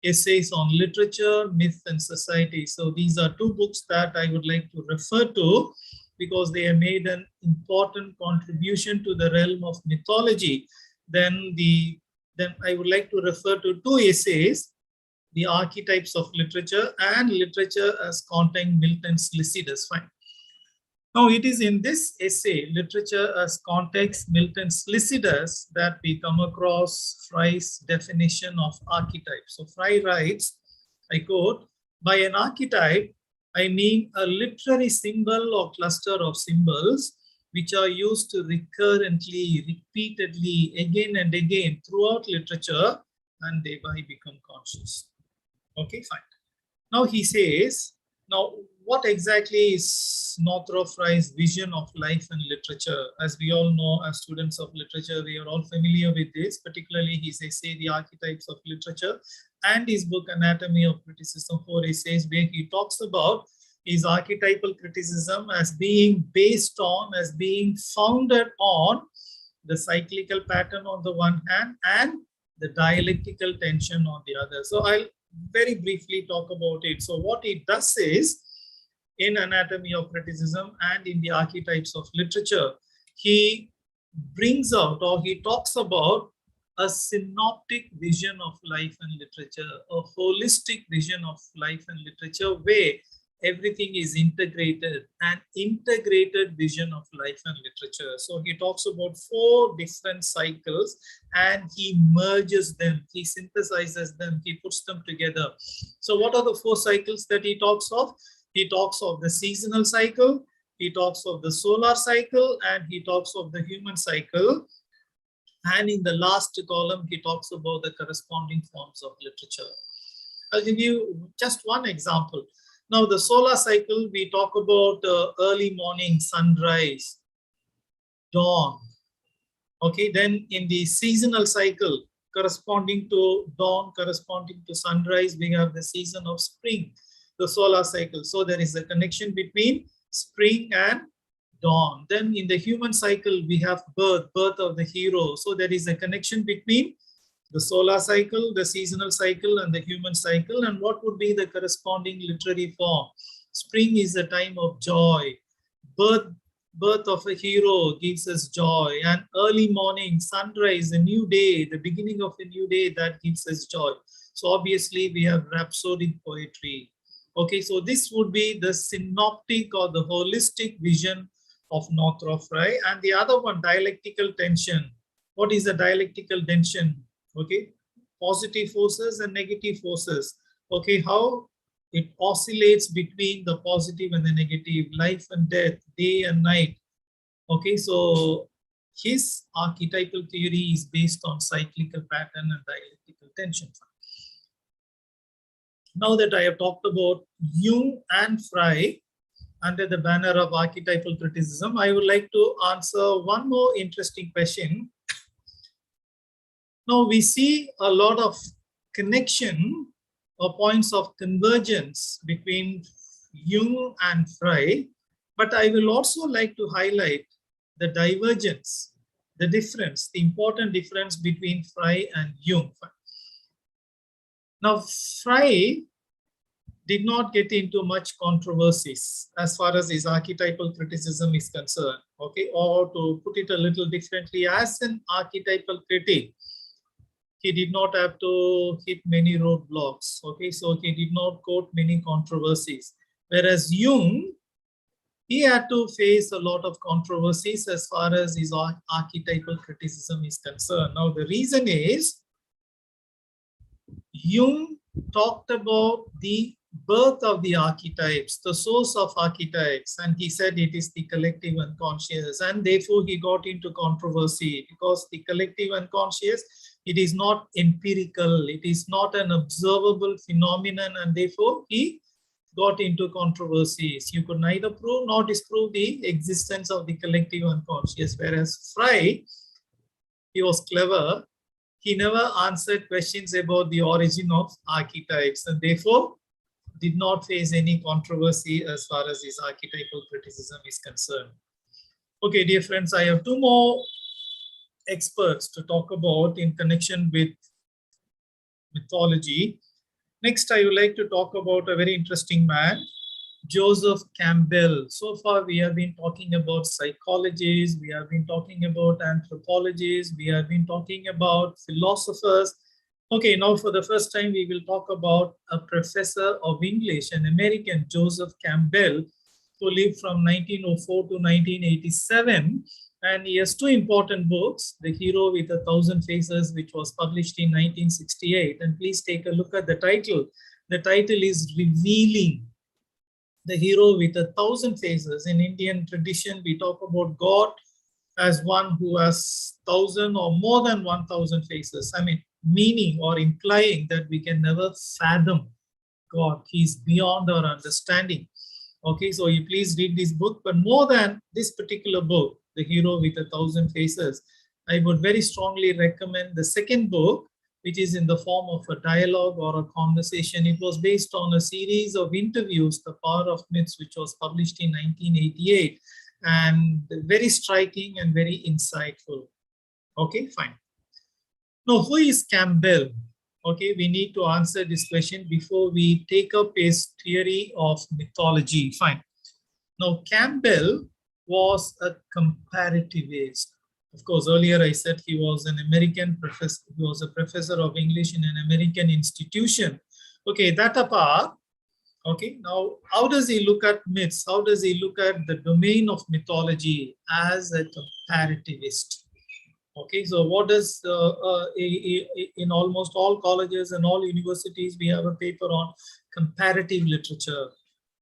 Essays on Literature, Myth and Society. So these are 2 books that I would like to refer to because they have made an important contribution to the realm of mythology. Then I would like to refer to 2 essays, The Archetypes of Literature and Literature as Content Milton's Lycidas. Fine. Now, it is in this essay, Literature as Context, Milton's Lycidas, that we come across Frye's definition of archetype. So Frye writes, I quote, "By an archetype, I mean a literary symbol or cluster of symbols which are used to recurrently, repeatedly, again and again throughout literature, and thereby become conscious." Okay, fine. Now he says, now what exactly is Northrop Frye's vision of life and literature? As we all know, as students of literature, we are all familiar with this, particularly his essay, The Archetypes of Literature, and his book, Anatomy of Criticism, 4 essays, where he talks about his archetypal criticism as being based on, as being founded on the cyclical pattern on the one hand and the dialectical tension on the other. So I'll very briefly talk about it. So what it does is, in Anatomy of Criticism and in the Archetypes of Literature, he brings out, or he talks about, a synoptic vision of life and literature, a holistic vision of life and literature where everything is integrated, an integrated vision of life and literature. So he talks about 4 different cycles and he merges them, he synthesizes them, he puts them together. So what are the 4 cycles that he talks of? He talks of the seasonal cycle, he talks of the solar cycle, and he talks of the human cycle. And in the last column, he talks about the corresponding forms of literature. I'll give you just one example. Now, the solar cycle, we talk about early morning, sunrise, dawn. Okay, then in the seasonal cycle, corresponding to dawn, corresponding to sunrise, we have the season of spring, the solar cycle. So there is a connection between spring and dawn. Then in the human cycle, we have birth of the hero. So there is a connection between the solar cycle, the seasonal cycle, and the human cycle. And what would be the corresponding literary form? Spring is a time of joy. Birth of a hero gives us joy. And early morning, sunrise, a new day, the beginning of a new day, that gives us joy. So obviously we have rhapsodic poetry. Okay, so this would be the synoptic or the holistic vision of Northrop Frye. And the other one, dialectical tension. What is a dialectical tension? Okay, positive forces and negative forces. Okay, how it oscillates between the positive and the negative, life and death, day and night. Okay, so his archetypal theory is based on cyclical pattern and dialectical tension. Now that I have talked about Jung and Frye under the banner of archetypal criticism, I would like to answer one more interesting question. Now we see a lot of connection or points of convergence between Jung and Frye, but I will also like to highlight the divergence, the difference, the important difference between Frye and Jung. Now, Frye did not get into much controversies as far as his archetypal criticism is concerned. Okay, or to put it a little differently, as an archetypal critic, he did not have to hit many roadblocks. Okay, so he did not quote many controversies. Whereas Jung, he had to face a lot of controversies as far as his archetypal criticism is concerned. Now, the reason is Jung talked about the birth of the archetypes, the source of archetypes, and he said it is the collective unconscious, and therefore he got into controversy because the collective unconscious, it is not empirical, it is not an observable phenomenon, and therefore he got into controversies. You could neither prove nor disprove the existence of the collective unconscious, whereas Fry, he was clever. He never answered questions about the origin of archetypes, and therefore did not face any controversy as far as his archetypal criticism is concerned. Okay, dear friends, I have two more experts to talk about in connection with mythology. Next, I would like to talk about a very interesting man, Joseph Campbell. So far, we have been talking about psychologists, we have been talking about anthropologists, we have been talking about philosophers. Okay, now for the first time, we will talk about a professor of English, an American, Joseph Campbell, who lived from 1904 to 1987. And he has two important books, The Hero with 1,000 Faces, which was published in 1968. And please take a look at the title. The title is Revealing. The Hero with 1,000 Faces. In Indian tradition, we talk about God as one who has 1,000 or more than 1,000 faces. I mean, meaning or implying that we can never fathom God. He's beyond our understanding. Okay, so you please read this book. But more than this particular book, The Hero with 1,000 Faces, I would very strongly recommend the second book, which is in the form of a dialogue or a conversation. It was based on a series of interviews, The Power of Myths, which was published in 1988, and very striking and very insightful. Okay, fine. Now, who is Campbell? Okay, we need to answer this question before we take up his theory of mythology. Fine. Now, Campbell was a comparativist. Of course, earlier I said he was an American professor. He was a professor of English in an American institution. Okay, that apart. Okay, now how does he look at myths? How does he look at the domain of mythology as a comparativist? Okay, so what does, in almost all colleges and all universities, we have a paper on comparative literature.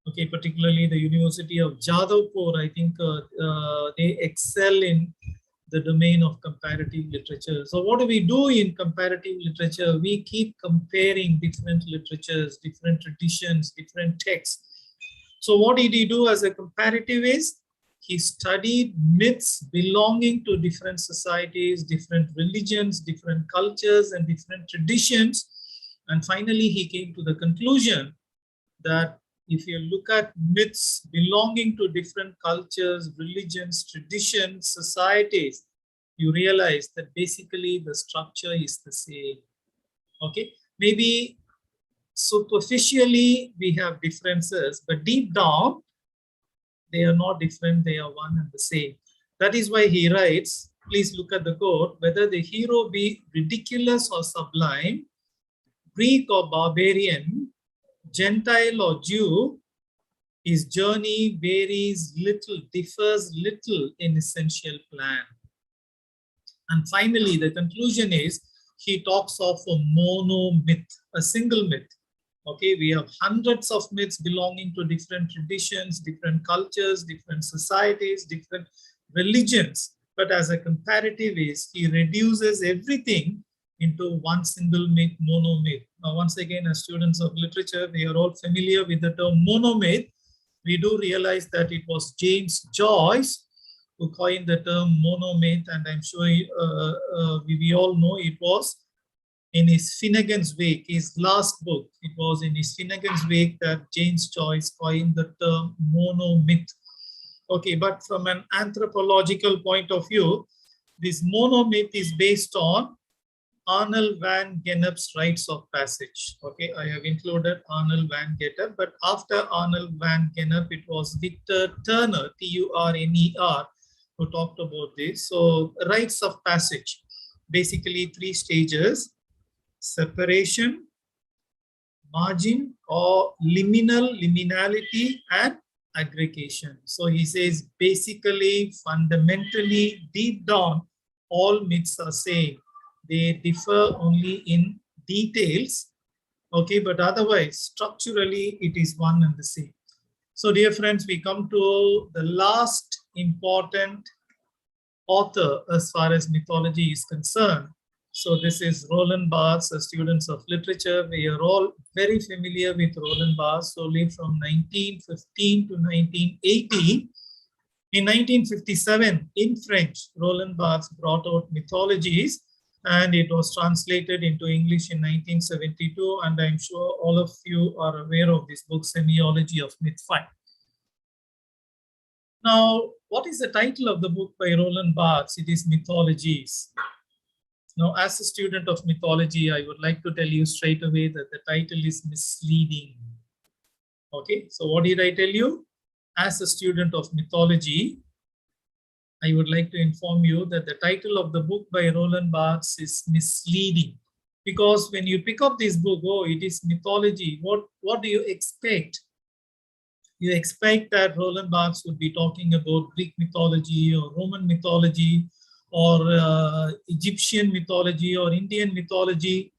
Okay, particularly the University of Jadavpur, I think they excel in the domain of comparative literature. So what do we do in comparative literature? We keep comparing different literatures, different traditions, different texts. So what did he do as a comparativist? He studied myths belonging to different societies, different religions, different cultures, and different traditions. And finally, he came to the conclusion that if you look at myths belonging to different cultures, religions, traditions, societies, you realize that basically the structure is the same. Okay, maybe superficially we have differences, but deep down, they are not different, they are one and the same. That is why he writes, please look at the quote, whether the hero be ridiculous or sublime, Greek or barbarian, Gentile or Jew, his journey varies little, differs little in essential plan. And finally, the conclusion is, he talks of a monomyth, a single myth. Okay, we have hundreds of myths belonging to different traditions, different cultures, different societies, different religions. But as a comparativist, he reduces everything into one single myth, monomyth. Now, once again, as students of literature, we are all familiar with the term monomyth. We do realize that it was James Joyce who coined the term monomyth, and I'm sure we all know it was in his Finnegan's Wake, his last book. It was in his Finnegan's Wake that James Joyce coined the term monomyth. Okay, but from an anthropological point of view, this monomyth is based on Arnold van Gennep's rites of passage. Okay, I have included Arnold van Gennep, but after Arnold van Gennep, it was Victor Turner, T-U-R-N-E-R, who talked about this. So rites of passage, basically 3 stages: separation, margin or liminality, and aggregation. So he says basically, fundamentally, deep down, all myths are same. They differ only in details. Okay, but otherwise, structurally, it is one and the same. So dear friends, we come to the last important author as far as mythology is concerned. So this is Roland Bass. As students of literature, we are all very familiar with Roland Bass, only from 1915 to 1980. In 1957, in French, Roland Bass brought out mythologies, and it was translated into English in 1972. And I'm sure all of you are aware of this book, Semiology of Myth 5. Now, what is the title of the book by Roland Bass? It is Mythologies. Now, as a student of mythology, I would like to tell you straight away that the title is misleading. Okay, so what did I tell you? As a student of mythology, I would like to inform you that the title of the book by Roland Bass is misleading. Because when you pick up this book, oh, it is mythology, what do you expect? You expect that Roland Bass would be talking about Greek mythology or Roman mythology or Egyptian mythology or Indian mythology.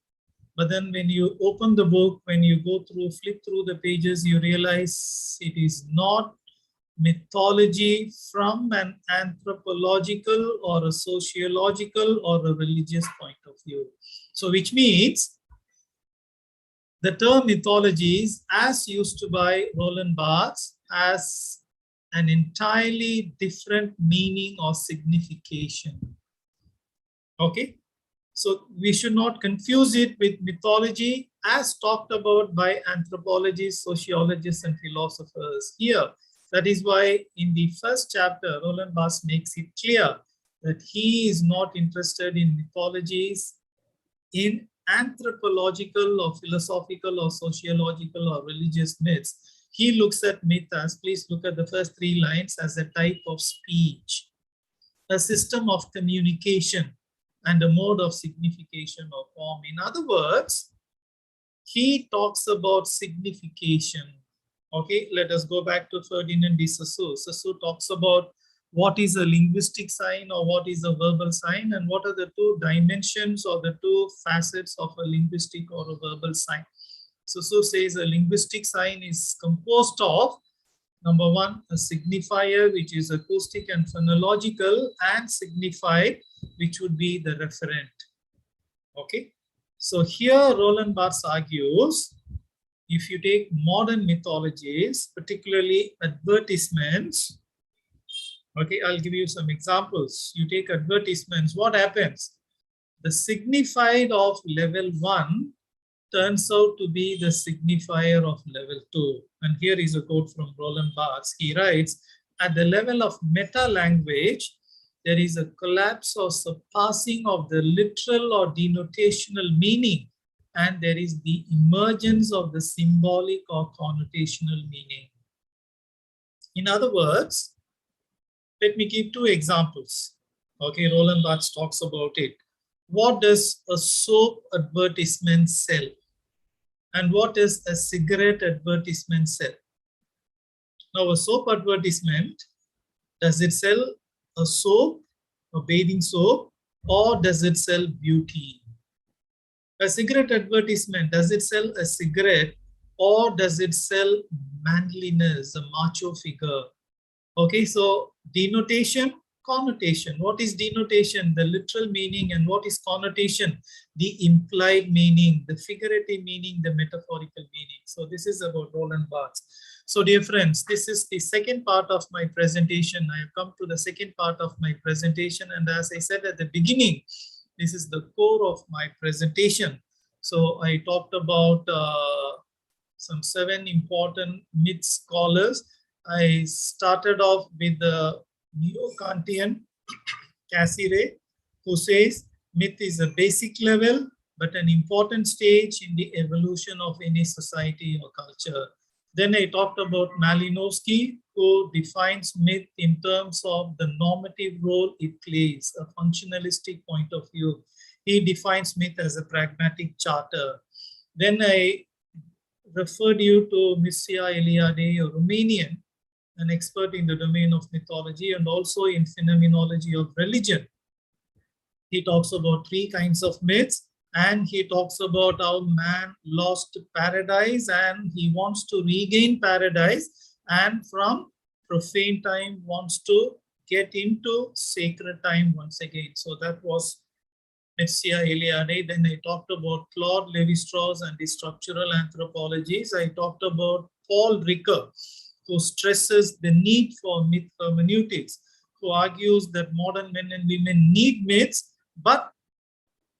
But then when you open the book, when you go through, flip through the pages, you realize it is not mythology from an anthropological or a sociological or a religious point of view. So which means the term mythologies as used by Roland Bass has an entirely different meaning or signification. Okay, so we should not confuse it with mythology as talked about by anthropologists, sociologists, and philosophers here. That is why in the first chapter, Roland Bass makes it clear that he is not interested in mythologies in anthropological or philosophical or sociological or religious myths. He looks at myth as, please look at the first 3 lines, as a type of speech, a system of communication, and a mode of signification or form. In other words, he talks about signification. Okay, let us go back to Ferdinand de Saussure. Saussure talks about what is a linguistic sign or what is a verbal sign, and what are the 2 dimensions or the 2 facets of a linguistic or a verbal sign. Saussure says a linguistic sign is composed of, number 1, a signifier, which is acoustic and phonological, and signified, which would be the referent. Okay, so here Roland Bass argues, if you take modern mythologies, particularly advertisements, okay, I'll give you some examples. You take advertisements, what happens? The signified of level 1 turns out to be the signifier of level 2. And here is a quote from Roland Bass. He writes, at the level of meta language, there is a collapse or surpassing of the literal or denotational meaning, and there is the emergence of the symbolic or connotational meaning. In other words, let me give 2 examples. Okay, Roland Bass talks about it. What does a soap advertisement sell? And what does a cigarette advertisement sell? Now, a soap advertisement, does it sell a soap, a bathing soap, or does it sell beauty? A cigarette advertisement, does it sell a cigarette, or does it sell manliness, a macho figure? Okay, so denotation, connotation. What is denotation? The literal meaning. And what is connotation? The implied meaning, the figurative meaning, the metaphorical meaning. So this is about Roland Bass. So dear friends, this is the second part of my presentation. I have come to the second part of my presentation. And as I said at the beginning, this is the core of my presentation. So I talked about some 7 important myth scholars. I started off with the Neo-Kantian Cassie Ray, who says myth is a basic level, but an important stage in the evolution of any society or culture. Then I talked about Malinowski, who defines myth in terms of the normative role it plays, a functionalistic point of view. He defines myth as a pragmatic charter. Then I referred you to Mircea Eliade, a Romanian, an expert in the domain of mythology and also in phenomenology of religion. He talks about 3 kinds of myths, and he talks about how man lost paradise and he wants to regain paradise, and from profane time wants to get into sacred time once again. So that was Mircea Eliade. Then I talked about Claude Lévi-Strauss and the structural anthropologies. I talked about Paul Ricoeur, who stresses the need for myth hermeneutics, who argues that modern men and women need myths, but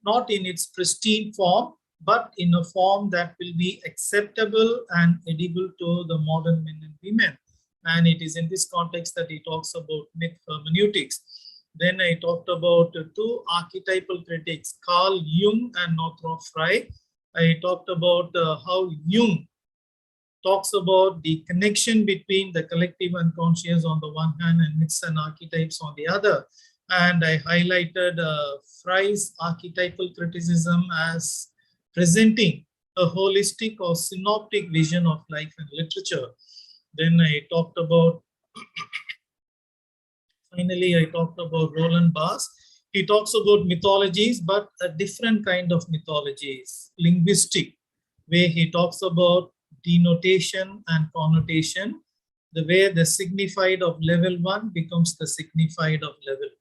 not in its pristine form, but in a form that will be acceptable and edible to the modern men and women. And it is in this context that he talks about myth hermeneutics. Then I talked about two archetypal critics, Carl Jung and Northrop Frye. I talked about how Jung talks about the connection between the collective unconscious on the one hand and myths and archetypes on the other. And I highlighted Frye's archetypal criticism as presenting a holistic or synoptic vision of life and literature. Then I talked about, finally, I talked about Roland Bass. He talks about mythologies, but a different kind of mythologies, linguistic, where he talks about denotation and connotation, the way the signified of level 1 becomes the signified of level 2.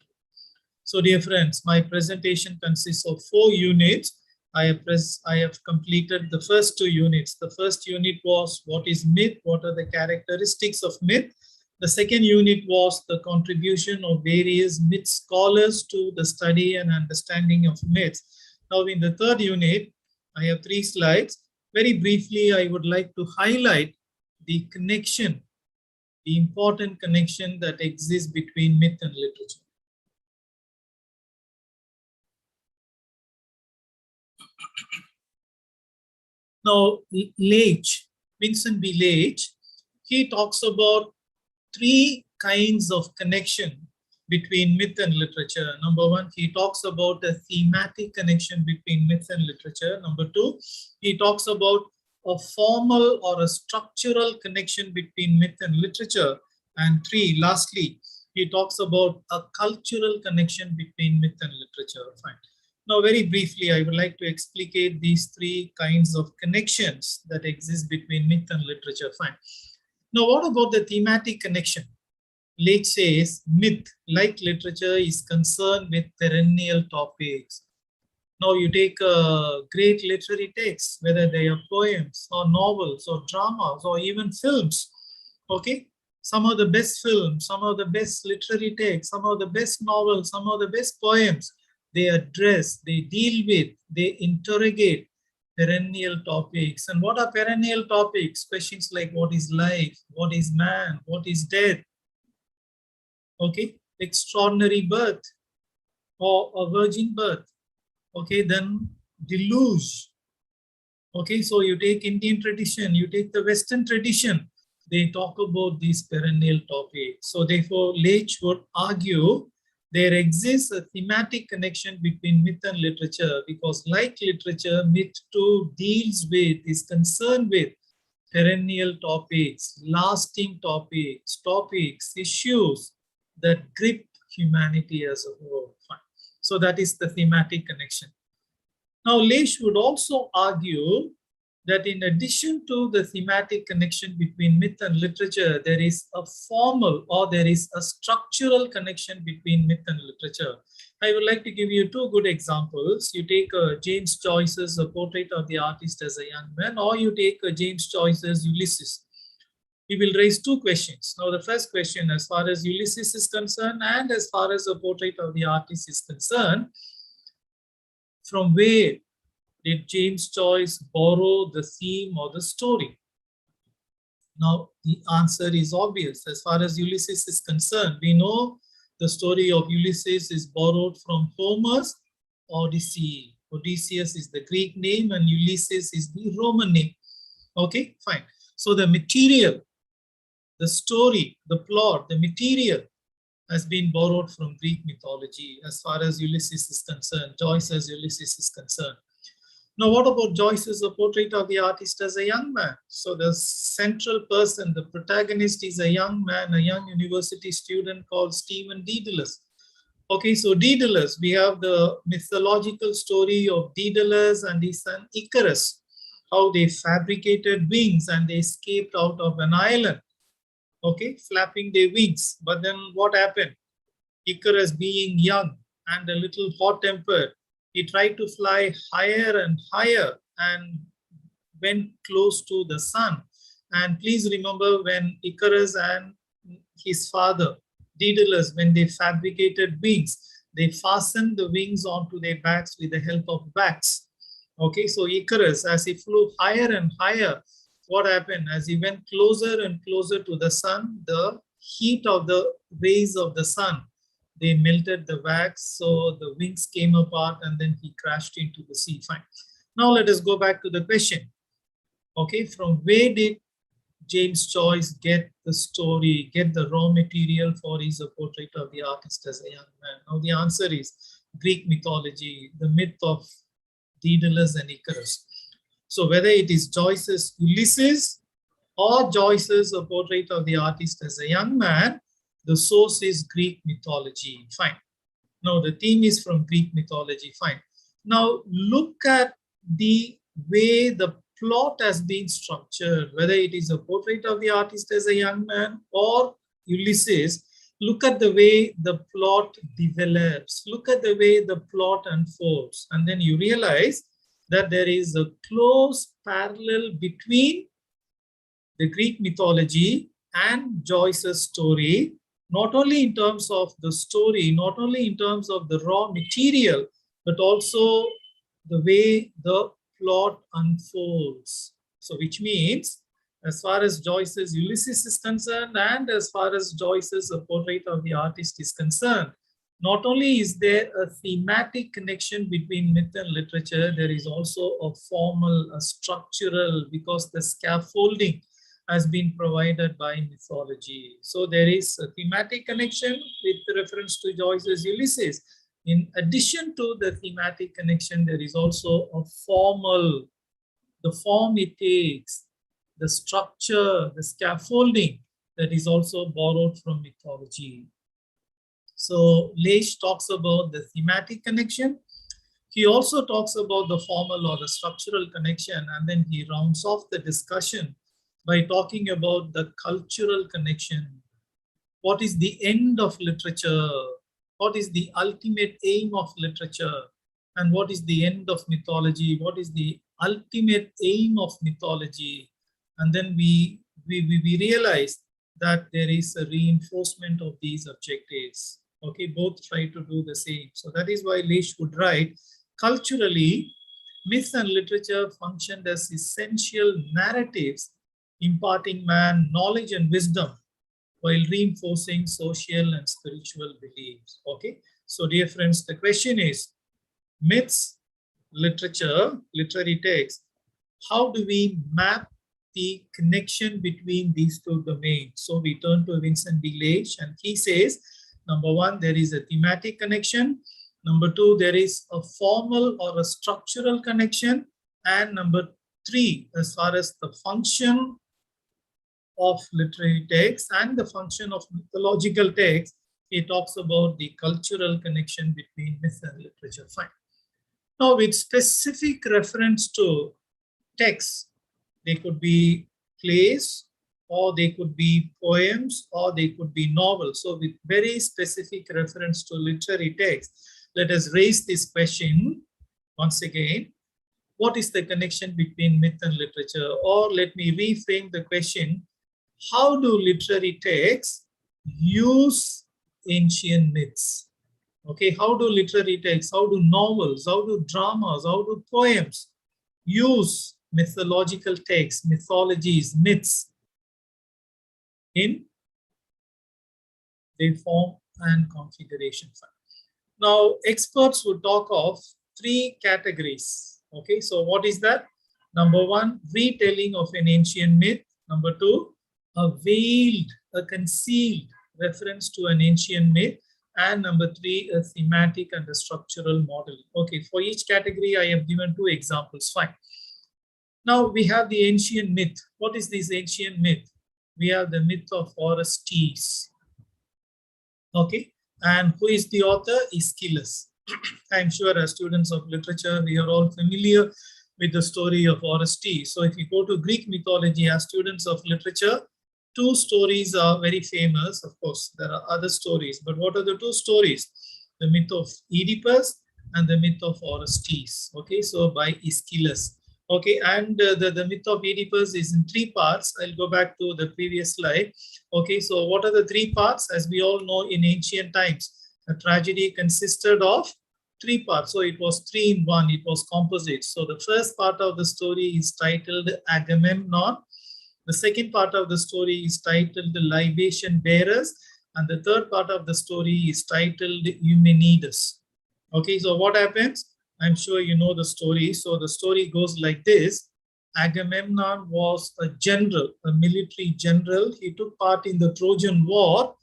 So dear friends, my presentation consists of 4 units. I have completed the first 2 units. The first unit was what is myth, what are the characteristics of myth. The second unit was the contribution of various myth scholars to the study and understanding of myths. Now in the third unit, I have 3 slides. Very briefly, I would like to highlight the connection, the important connection that exists between myth and literature. Now, Leach, Vincent B. Leach, he talks about 3 kinds of connection between myth and literature. Number 1, he talks about a thematic connection between myth and literature. Number 2, he talks about a formal or a structural connection between myth and literature. And 3, lastly, he talks about a cultural connection between myth and literature. Fine. Now, very briefly, I would like to explicate these 3 kinds of connections that exist between myth and literature. Fine. Now, what about the thematic connection? Leach says myth, like literature, is concerned with perennial topics. Now, you take great literary texts, whether they are poems or novels or dramas or even films. Okay, some of the best films, some of the best literary texts, some of the best novels, some of the best poems, they address, they deal with, they interrogate perennial topics. And what are perennial topics? Questions like what is life, what is man, what is death, okay, extraordinary birth or a virgin birth, okay, then deluge. Okay, so you take Indian tradition, you take the Western tradition, they talk about these perennial topics. So therefore, Leach would argue there exists a thematic connection between myth and literature, because like literature, myth too deals with, is concerned with perennial topics, lasting topics, issues that grip humanity as a whole. Fine. So that is the thematic connection. Now, Leach would also argue that in addition to the thematic connection between myth and literature, there is a formal or there is a structural connection between myth and literature. I would like to give you 2 good examples. You take James Joyce's A Portrait of the Artist as a Young Man, or you take James Joyce's Ulysses. We will raise 2 questions. Now, the first question, as far as Ulysses is concerned and as far as A Portrait of the Artist is concerned, from where did James Joyce borrow the theme or the story? Now, the answer is obvious. As far as Ulysses is concerned, we know the story of Ulysses is borrowed from Homer's Odyssey. Odysseus is the Greek name and Ulysses is the Roman name. Okay, fine. So the material, the story, the plot, the material has been borrowed from Greek mythology as far as Ulysses is concerned, Joyce's Ulysses is concerned. Now, what about Joyce's A Portrait of the Artist as a Young Man? So the central person, the protagonist, is a young man, a young university student called Stephen Dedalus. Okay, so Daedalus, we have the mythological story of Daedalus and his son Icarus, how they fabricated wings and they escaped out of an island, okay, flapping their wings. But then what happened? Icarus, being young and a little hot-tempered, he tried to fly higher and higher and went close to the sun. And please remember, when Icarus and his father Daedalus, when they fabricated wings, they fastened the wings onto their backs with the help of wax. Okay, so Icarus, as he flew higher and higher, what happened? As he went closer and closer to the sun, the heat of the rays of the sun, they melted the wax, so the wings came apart and then he crashed into the sea. Fine. Now let us go back to the question. Okay, from where did James Joyce get the story, get the raw material for his portrait of the artist as a young man? Now the answer is Greek mythology, the myth of Daedalus and Icarus. So whether it is Joyce's Ulysses or Joyce's portrait of the artist as a young man, the source is Greek mythology. Fine. Now the theme is from Greek mythology. Fine. Now look at the way the plot has been structured, whether it is a portrait of the artist as a young man or Ulysses. Look at the way the plot develops. Look at the way the plot unfolds. And then you realize that there is a close parallel between the Greek mythology and Joyce's story, not only in terms of the story, not only in terms of the raw material, but also the way the plot unfolds. So which means, as far as Joyce's Ulysses is concerned and as far as Joyce's portrait of the artist is concerned, not only is there a thematic connection between myth and literature, there is also a formal, a structural, because the scaffolding has been provided by mythology. So there is a thematic connection with reference to Joyce's Ulysses. In addition to the thematic connection, there is also a formal, the form it takes, the structure, the scaffolding that is also borrowed from mythology. So Leish talks about the thematic connection. He also talks about the formal or the structural connection, and then he rounds off the discussion by talking about the cultural connection. What is the end of literature? What is the ultimate aim of literature? And what is the end of mythology? What is the ultimate aim of mythology? And then we realize that there is a reinforcement of these objectives. Okay, both try to do the same. So that is why Leish would write, culturally, myth and literature functioned as essential narratives, imparting man knowledge and wisdom while reinforcing social and spiritual beliefs. Okay, so dear friends, the question is, myths, literature, literary texts, how do we map the connection between these two domains? So we turn to Vincent D. Leish, and he says, number one, there is a thematic connection. Number two, there is a formal or a structural connection. And number three, as far as the function of literary texts and the function of mythological texts, he talks about the cultural connection between myth and literature. Fine. Now, with specific reference to texts, they could be plays, or they could be poems, or they could be novels. So with very specific reference to literary texts, let us raise this question once again. What is the connection between myth and literature? Or let me reframe the question. How do literary texts use ancient myths? Okay, how do literary texts, how do novels, how do dramas, how do poems use mythological texts, mythologies, myths in their form and configuration? Now, experts would talk of three categories. Okay, so what is that? Number one, retelling of an ancient myth. Number two, a veiled, a concealed reference to an ancient myth. And number three, a thematic and a structural model. Okay, for each category, I have given two examples. Fine. Now we have the ancient myth. What is this ancient myth? We have the myth of Orestes. Okay, And who is the author? Aeschylus. I'm sure as students of literature, we are all familiar with the story of Orestes. So if you go to Greek mythology as students of literature, two stories are very famous. Of course, there are other stories, but what are the two stories? The myth of Oedipus and the myth of Orestes. Okay, so by Aeschylus. Okay, and the myth of Oedipus is in three parts. I'll go back to the previous slide. Okay, so what are the three parts? As we all know, in ancient times, a tragedy consisted of three parts. So it was 3 in 1, it was composite. So the first part of the story is titled Agamemnon. The second part of the story is titled The Libation Bearers. And the third part of the story is titled Eumenides. Okay, so what happens? I'm sure you know the story. So the story goes like this. Agamemnon was a general, a military general. He took part in the Trojan War.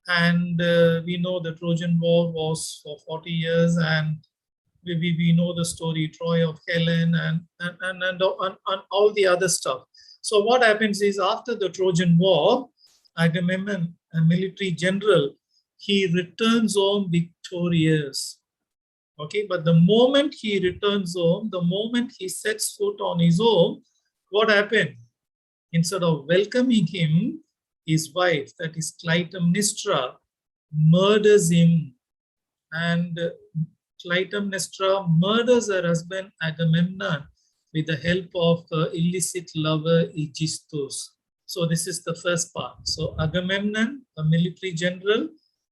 And we know the Trojan War was for 40 years. And we know the story, Troy of Helen and all the other stuff. So what happens is after the Trojan War, Agamemnon, a military general, he returns home victorious. Okay, but the moment he returns home, the moment he sets foot on his home, what happened? Instead of welcoming him, his wife, that is Clytemnestra, murders him. And Clytemnestra murders her husband Agamemnon with the help of her illicit lover Aegisthus. So this is the first part. So Agamemnon, a military general,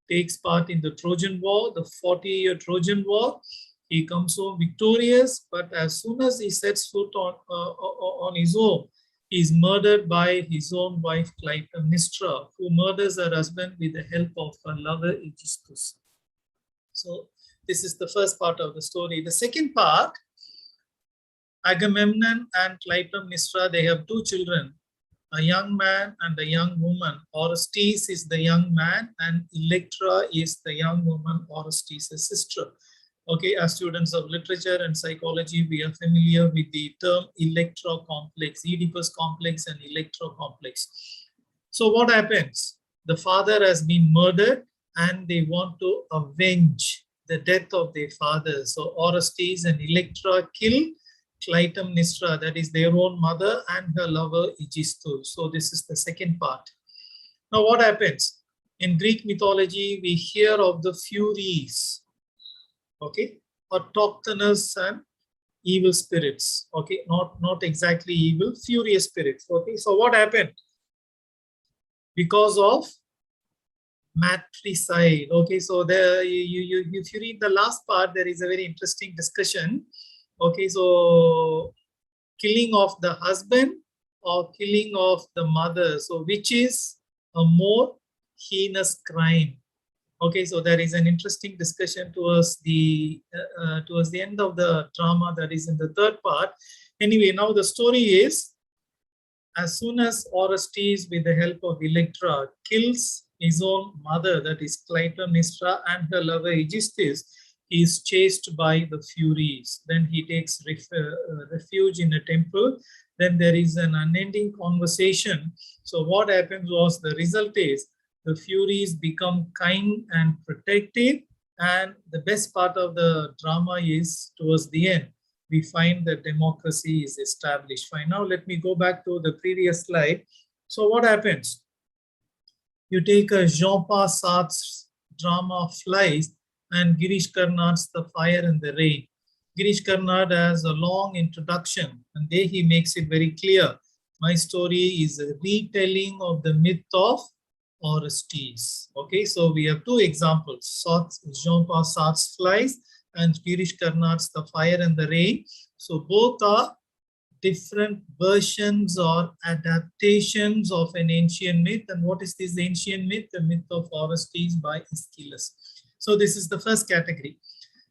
takes part in the Trojan War, the 40-year Trojan War. He comes home victorious, but as soon as he sets foot on his home, he is murdered by his own wife Clytemnestra, who murders her husband with the help of her lover Aegisthus. So this is the first part of the story. The second part, Agamemnon and Clytemnestra, they have two children, a young man and a young woman. Orestes is the young man and Electra is the young woman, Orestes' sister. Okay, as students of literature and psychology, we are familiar with the term Electra complex, Oedipus complex and Electra complex. So what happens? The father has been murdered and they want to avenge the death of their father. So Orestes and Electra kill Clytemnestra, that is their own mother, and her lover Aegisthus. So this is the second part. Now what happens? In Greek mythology, we hear of the Furies, okay, autochthonous and evil spirits, okay, not exactly evil, furious spirits, okay. So what happened? Because of matricide, okay, so there, if you read the last part, there is a very interesting discussion. Okay, so killing of the husband or killing of the mother. So which is a more heinous crime? Okay, so there is an interesting discussion towards the end of the drama, that is in the third part. Anyway, now the story is, as soon as Orestes, with the help of Electra, kills his own mother, that is Clytemnestra, and her lover Aegisthus, he is chased by the Furies. Then he takes refuge in a temple. Then there is an unending conversation. So what happens was, the result is the Furies become kind and protective. And the best part of the drama is towards the end, we find that democracy is established. Fine. Now let me go back to the previous slide. So what happens? You take a Jean-Paul Sartre's drama Flies and Girish Karnad's The Fire and the Rain. Girish Karnad has a long introduction, and there he makes it very clear. My story is a retelling of the myth of Orestes. Okay, so we have two examples, Jean-Paul Sartre's Flies and Girish Karnad's The Fire and the Rain. So both are different versions or adaptations of an ancient myth. And what is this ancient myth? The myth of Orestes by Aeschylus. So this is the first category.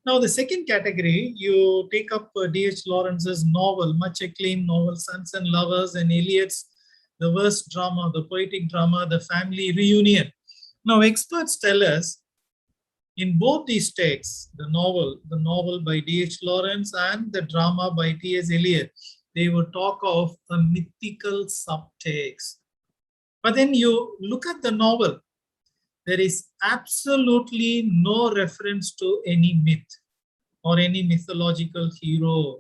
Now the second category, you take up D.H. Lawrence's novel, much acclaimed novel, Sons and Lovers, and Eliot's the verse drama, the poetic drama, The Family Reunion. Now experts tell us, in both these texts, the novel by D.H. Lawrence and the drama by T.S. Eliot, they would talk of a mythical subtext. But then you look at the novel, there is absolutely no reference to any myth or any mythological hero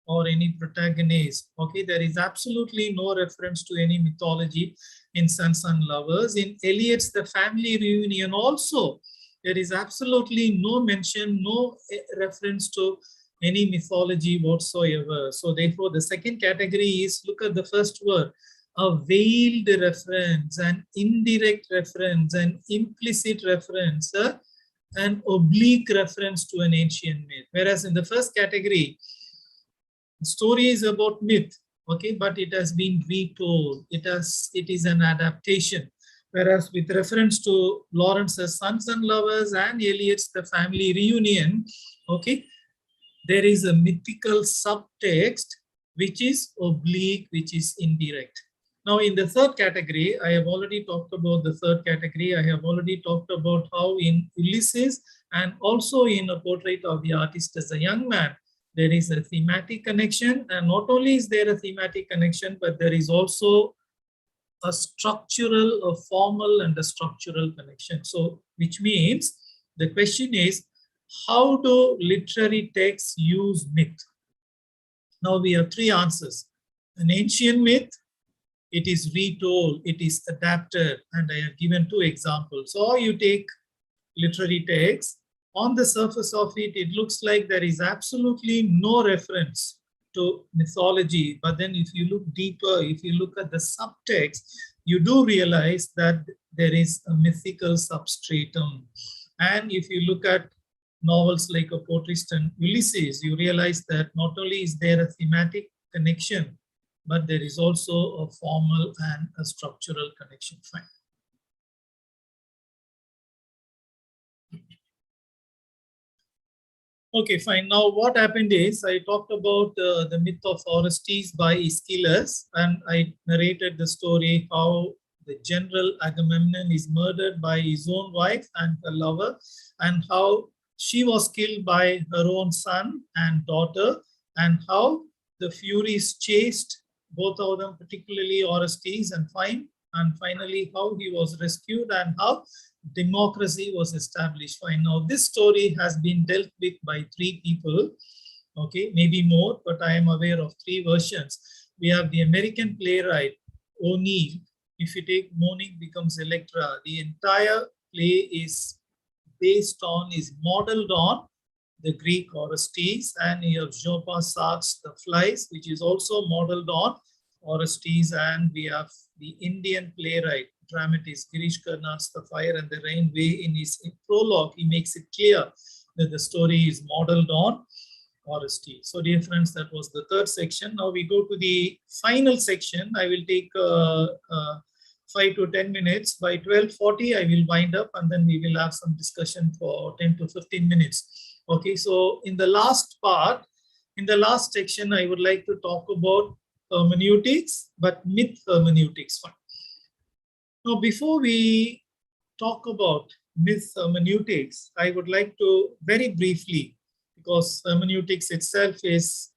or any protagonist. Okay, there is absolutely no reference to any mythology in Sons and Lovers. In Eliot's The Family Reunion also, there is absolutely no mention, no reference to any mythology whatsoever. So therefore, the second category is, look at the first word, a veiled reference, an indirect reference, an implicit reference, an oblique reference to an ancient myth. Whereas in the first category, the story is about myth, okay, but it has been retold. It is an adaptation. Whereas with reference to Lawrence's Sons and Lovers and Eliot's The Family Reunion, okay, there is a mythical subtext which is oblique, which is indirect. Now, in the third category, I have already talked about the third category. I have already talked about how in Ulysses and also in A Portrait of the Artist as a Young Man, there is a thematic connection. And not only is there a thematic connection, but there is also a structural, a formal, and a structural connection. So, which means the question is, how do literary texts use myth? Now we have three answers. An ancient myth, it is retold, it is adapted, and I have given two examples. Or you take literary text, on the surface of it, it looks like there is absolutely no reference to mythology. But then if you look deeper, if you look at the subtext, you do realize that there is a mythical substratum. And if you look at novels like A Portrait and Ulysses, you realize that not only is there a thematic connection, but there is also a formal and a structural connection. Fine. Okay, fine. Now what happened is, I talked about the myth of Orestes by Aeschylus, and I narrated the story how the general Agamemnon is murdered by his own wife and her lover, and how she was killed by her own son and daughter, and how the Furies chased both of them, particularly Orestes, and finally how he was rescued and how democracy was established. Fine. Now this story has been dealt with by three people, okay, maybe more, but I am aware of three versions. We have the American playwright O'Neill. If you take Morning Becomes Electra, the entire play is modeled on the Greek Orestes, and you have Jean-Paul Sartre's The Flies, which is also modeled on Orestes, and we have the Indian playwright, dramatist Girish Karnad's The Fire and the Rain, where in his prologue, he makes it clear that the story is modeled on Orestes. So dear friends, that was the third section. Now we go to the final section. I will take 5 to 10 minutes. By 12:40, I will wind up, and then we will have some discussion for 10 to 15 minutes. Okay, so in the last part, in the last section, I would like to talk about hermeneutics, but myth hermeneutics. Now, before we talk about myth hermeneutics, I would like to very briefly, because hermeneutics itself is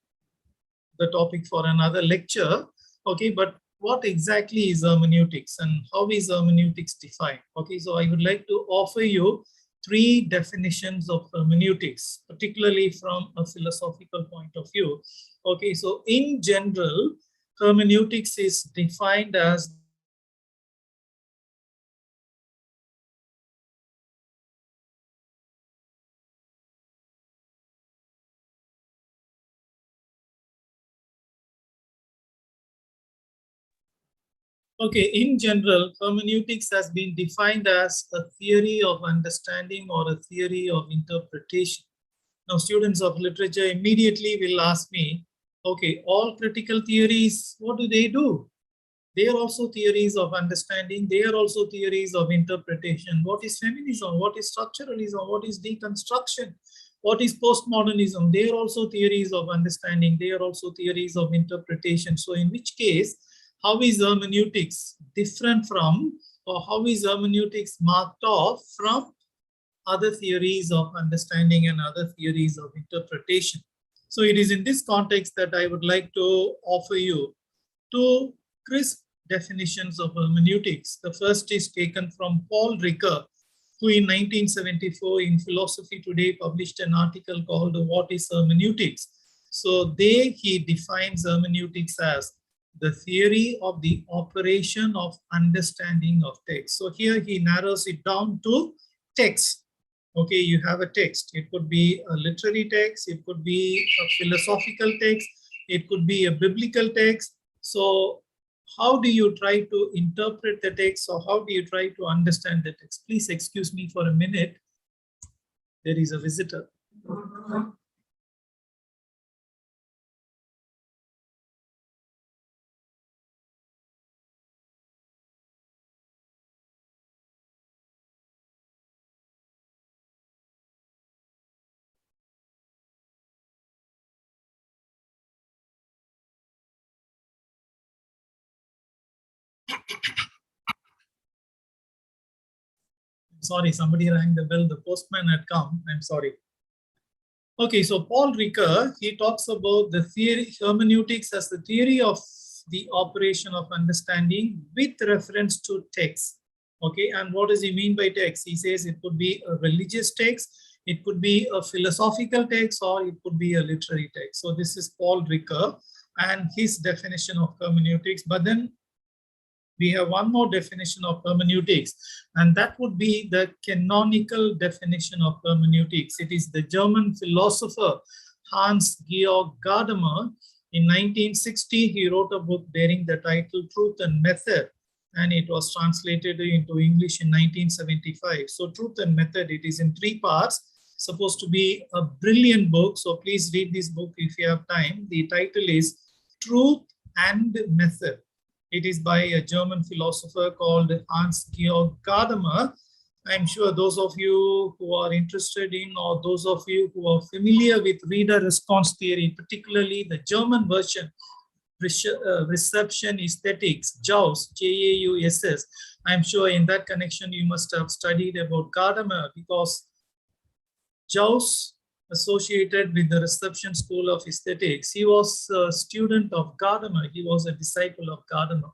the topic for another lecture, okay, but what exactly is hermeneutics and how is hermeneutics defined? Okay, so I would like to offer you three definitions of hermeneutics, particularly from a philosophical point of view. Okay, so in general, hermeneutics is defined as in general, hermeneutics has been defined as a theory of understanding or a theory of interpretation. Now, students of literature immediately will ask me, okay, all critical theories, what do? They are also theories of understanding. They are also theories of interpretation. What is feminism? What is structuralism? What is deconstruction? What is postmodernism? They are also theories of understanding. They are also theories of interpretation. So in which case, how is hermeneutics different from, or how is hermeneutics marked off from other theories of understanding and other theories of interpretation? So it is in this context that I would like to offer you two crisp definitions of hermeneutics. The first is taken from Paul Ricoeur, who in 1974 in Philosophy Today published an article called What is Hermeneutics? So he defines hermeneutics as the theory of the operation of understanding of text. So here he narrows it down to text. Okay, you have a text. It could be a literary text. It could be a philosophical text. It could be a biblical text. So how do you try to interpret the text, or how do you try to understand the text? Please excuse me for a minute. There is a visitor. Sorry, somebody rang the bell. The postman had come. I'm sorry. Okay, so Paul Ricoeur, he talks about the theory, hermeneutics as the theory of the operation of understanding with reference to text. Okay, and what does he mean by text? He says it could be a religious text, it could be a philosophical text, or it could be a literary text. So this is Paul Ricoeur and his definition of hermeneutics. But then we have one more definition of hermeneutics, and that would be the canonical definition of hermeneutics. It is the German philosopher Hans-Georg Gadamer. In 1960, he wrote a book bearing the title Truth and Method, and it was translated into English in 1975. So Truth and Method, it is in 3 parts, supposed to be a brilliant book. So please read this book if you have time. The title is Truth and Method. It is by a German philosopher called Hans-Georg Gadamer. I'm sure those of you who are interested in, or those of you who are familiar with reader response theory, particularly the German version, reception aesthetics, JAUS, J-A-U-S-S. I'm sure in that connection you must have studied about Gadamer, because JAUS associated with the reception school of aesthetics. He was a student of Gadamer. He was a disciple of Gadamer.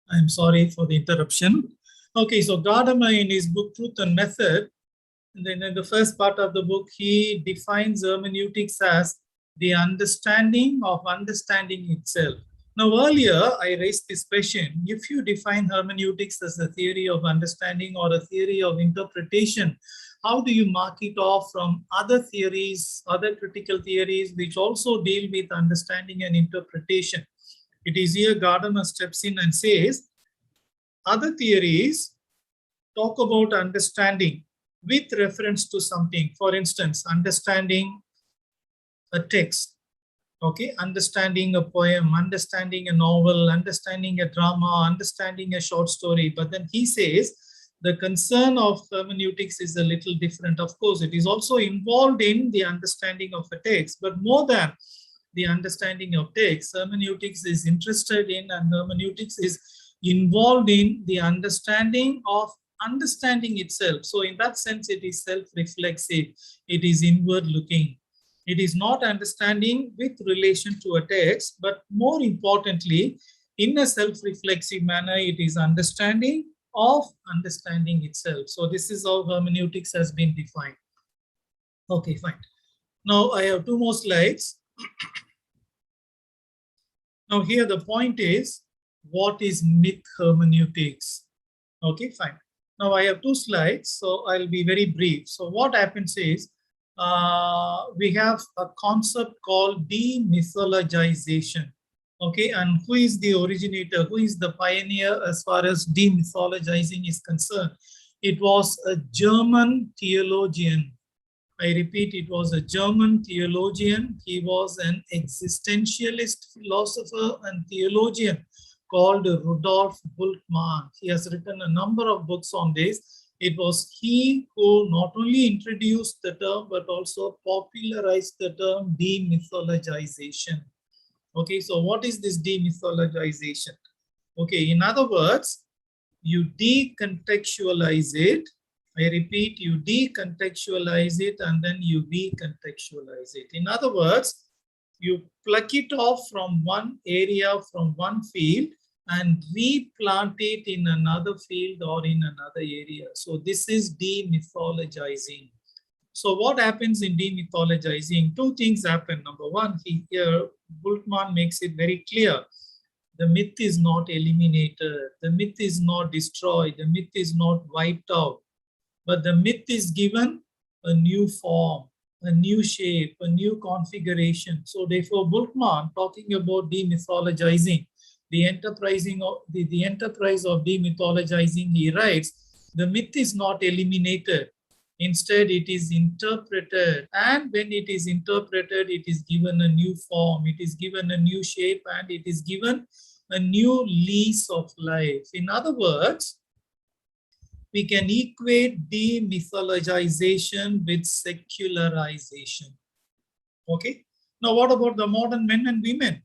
I'm sorry for the interruption. Okay, so Gadamer in his book Truth and Method, and then in the first part of the book, he defines hermeneutics as the understanding of understanding itself. Now, earlier I raised this question: if you define hermeneutics as a theory of understanding or a theory of interpretation, how do you mark it off from other theories, other critical theories, which also deal with understanding and interpretation? It is here Gadamer steps in and says, other theories talk about understanding with reference to something. For instance, understanding a text, okay, understanding a poem, understanding a novel, understanding a drama, understanding a short story. But then he says the concern of hermeneutics is a little different. Of course, it is also involved in the understanding of a text, but more than the understanding of text, hermeneutics is interested in, and hermeneutics is involved in the understanding of understanding itself. So in that sense, it is self-reflexive, it is inward looking. It is not understanding with relation to a text, but more importantly, in a self-reflexive manner, it is understanding of understanding itself. So this is how hermeneutics has been defined. Okay, fine. Now I have 2 more slides. Now here the point is, what is myth hermeneutics? Okay, fine. Now I have 2 slides, so I'll be very brief. So what happens is, we have a concept called demythologization. Okay, and who is the originator? Who is the pioneer as far as demythologizing is concerned? It was a German theologian. I repeat, it was a German theologian. He was an existentialist philosopher and theologian called Rudolf Bultmann. He has written a number of books on this. It was he who not only introduced the term, but also popularized the term demythologization. Okay, so what is this demythologization? Okay, in other words, you decontextualize it. I repeat, you decontextualize it and then you recontextualize it. In other words, you pluck it off from one area, from one field, and replant it in another field or in another area. So this is demythologizing. So what happens in demythologizing? Two things happen. Number one, here Bultmann makes it very clear. The myth is not eliminated. The myth is not destroyed. The myth is not wiped out. But the myth is given a new form, a new shape, a new configuration. So therefore, Bultmann, talking about demythologizing, the enterprise of demythologizing, he writes, the myth is not eliminated. Instead, it is interpreted. And when it is interpreted, it is given a new form, it is given a new shape, and it is given a new lease of life. In other words, we can equate demythologization with secularization. Okay. Now, what about the modern men and women?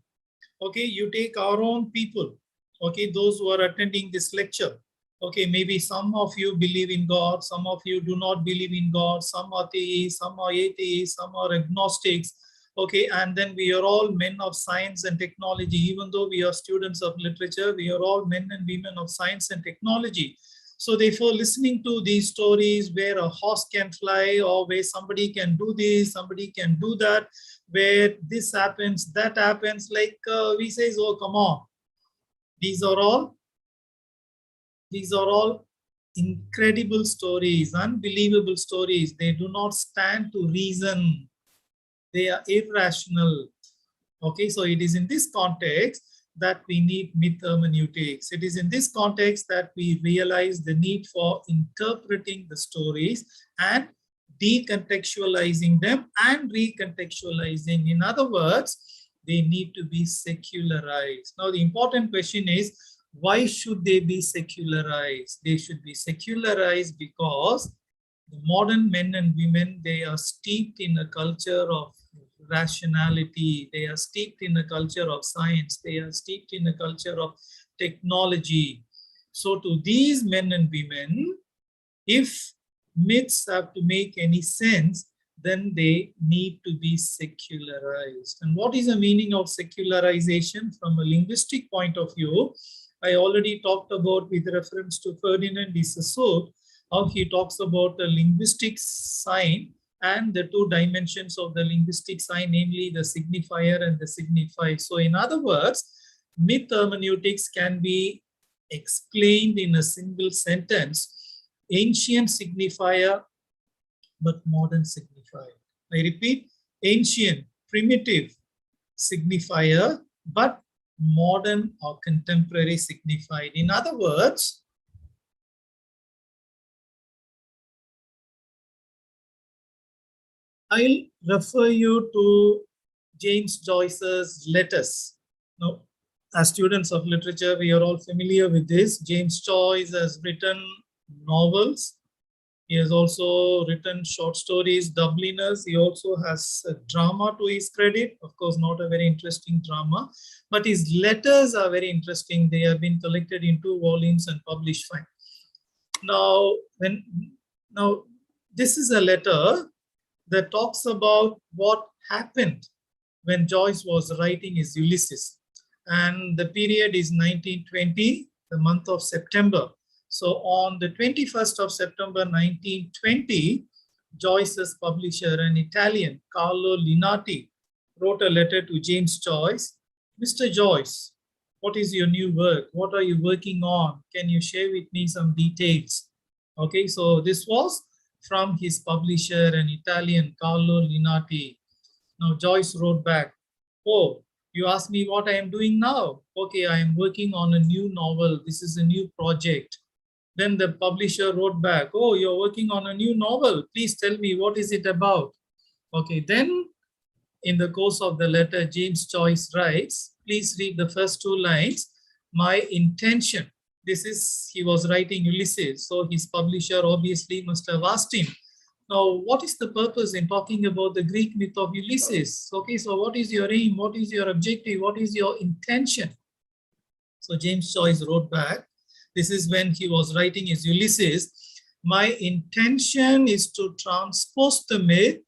Okay, you take our own people. Okay, those who are attending this lecture. Okay, maybe some of you believe in God, some of you do not believe in God, some are theists, some are atheists, some are agnostics. Okay, and then we are all men of science and technology. Even though we are students of literature, we are all men and women of science and technology. So therefore, listening to these stories where a horse can fly, or where somebody can do this, somebody can do that, where this happens, that happens, like we say, oh, come on. These are all incredible stories, unbelievable stories. They do not stand to reason. They are irrational. Okay, so it is in this context that we need myth hermeneutics. It is in this context that we realize the need for interpreting the stories and decontextualizing them and recontextualizing. In other words, they need to be secularized. Now, the important question is, why should they be secularized? They should be secularized because the modern men and women, they are steeped in a culture of rationality. They are steeped in a culture of science. They are steeped in a culture of technology. So to these men and women, if myths have to make any sense, then they need to be secularized. And what is the meaning of secularization from a linguistic point of view? I already talked about with reference to Ferdinand de Saussure, how he talks about the linguistic sign and the two dimensions of the linguistic sign, namely the signifier and the signified. So in other words, myth hermeneutics can be explained in a single sentence: ancient signifier, but modern signifier. I repeat, ancient, primitive signifier, but modern or contemporary signified. In other words, I'll refer you to James Joyce's letters. Now, as students of literature, we are all familiar with this. James Joyce has written novels. He has also written short stories, Dubliners. He also has a drama to his credit. Of course, not a very interesting drama, but his letters are very interesting. They have been collected in 2 volumes and published. Fine. Now, this is a letter that talks about what happened when Joyce was writing his Ulysses. And the period is 1920, the month of September. So on the 21st of September 1920, Joyce's publisher, an Italian, Carlo Linati, wrote a letter to James Joyce. Mr. Joyce, what is your new work? What are you working on? Can you share with me some details? Okay, so this was from his publisher, an Italian, Carlo Linati. Now Joyce wrote back, oh, You ask me what I am doing now. Okay, I am working on a new novel. This is a new project. Then the publisher wrote back, oh, you're working on a new novel. Please tell me, what is it about? Okay, then in the course of the letter, James Joyce writes, please read the first two lines. My intention. This is, he was writing Ulysses. So his publisher obviously must have asked him, now, what is the purpose in talking about the Greek myth of Ulysses? Okay, so what is your aim? What is your objective? What is your intention? So James Joyce wrote back, this is when he was writing his Ulysses, my intention is to transpose the myth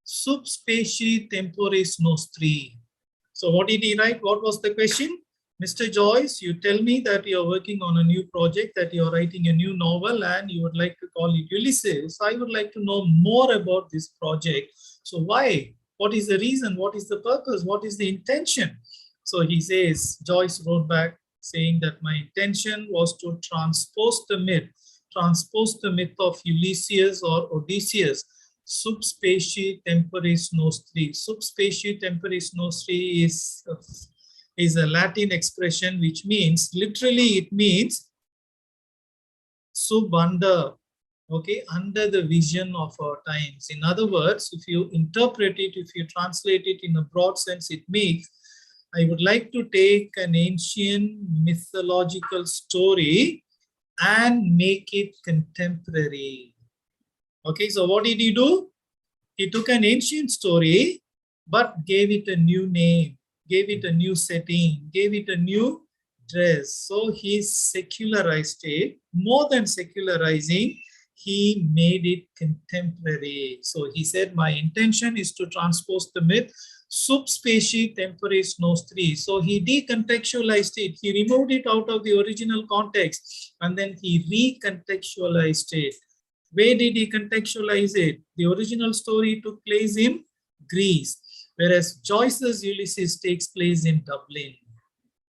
sub specie temporis nostri. So what did he write? What was the question? Mr. Joyce, you tell me that you're working on a new project, that you're writing a new novel and you would like to call it Ulysses. I would like to know more about this project. So why? What is the reason? What is the purpose? What is the intention? So he says, Joyce wrote back saying that my intention was to transpose the myth of Ulysses or Odysseus, sub specie temporis nostri. Sub specie temporis nostri is a Latin expression which means, literally it means sub under, okay, under the vision of our times. In other words, if you interpret it, if you translate it in a broad sense, it means I would like to take an ancient mythological story and make it contemporary. Okay, so what did he do? He took an ancient story, but gave it a new name, gave it a new setting, gave it a new dress. So he secularized it. More than secularizing, he made it contemporary. So he said, my intention is to transpose the myth sub specie temporis nostri. So he decontextualized it. He removed it out of the original context and then he recontextualized it. Where did he contextualize it? The original story took place in Greece, whereas Joyce's Ulysses takes place in Dublin.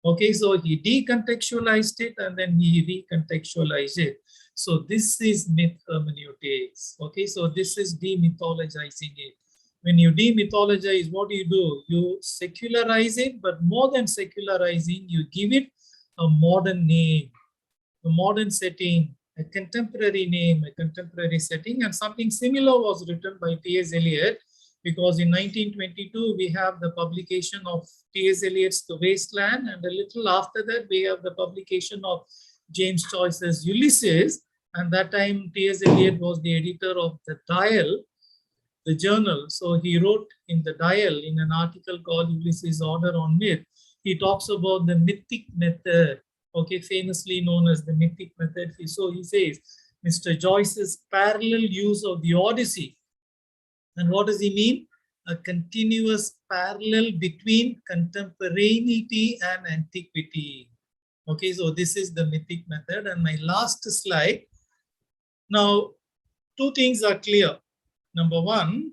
Okay, so he decontextualized it and then he recontextualized it. So this is myth hermeneutics. Okay, so this is demythologizing it. When you demythologize, what do? You secularize it, but more than secularizing, you give it a modern name, a modern setting, a contemporary name, a contemporary setting, and something similar was written by T.S. Eliot, because in 1922, we have the publication of T.S. Eliot's The Wasteland, and a little after that, we have the publication of James Joyce's Ulysses, and that time T.S. Eliot was the editor of The Dial, the journal. So he wrote in The Dial, in an article called Ulysses' Order on Myth, he talks about the Mythic Method, okay, famously known as the Mythic Method. So he says, Mr. Joyce's parallel use of the Odyssey. And what does he mean? A continuous parallel between contemporaneity and antiquity. Okay, so this is the Mythic Method. And my last slide. Now, two things are clear. Number one,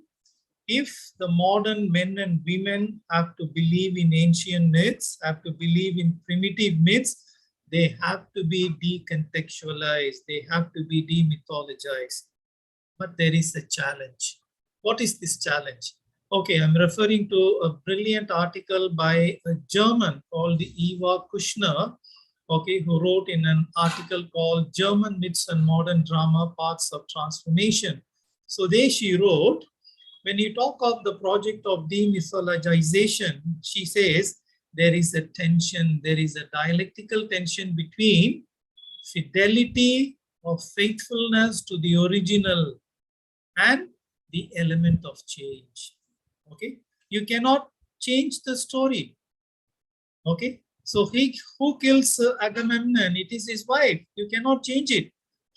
if the modern men and women have to believe in ancient myths, have to believe in primitive myths, they have to be decontextualized, they have to be demythologized. But there is a challenge. What is this challenge? Okay, I'm referring to a brilliant article by a German called Eva Kushner, okay, who wrote in an article called German Myths and Modern Drama, Paths of Transformation. So there she wrote, when you talk of the project of demythologization, she says, there is a tension, there is a dialectical tension between fidelity of faithfulness to the original and the element of change. Okay, you cannot change the story. Okay, so who kills Agamemnon? It is his wife. You cannot change it.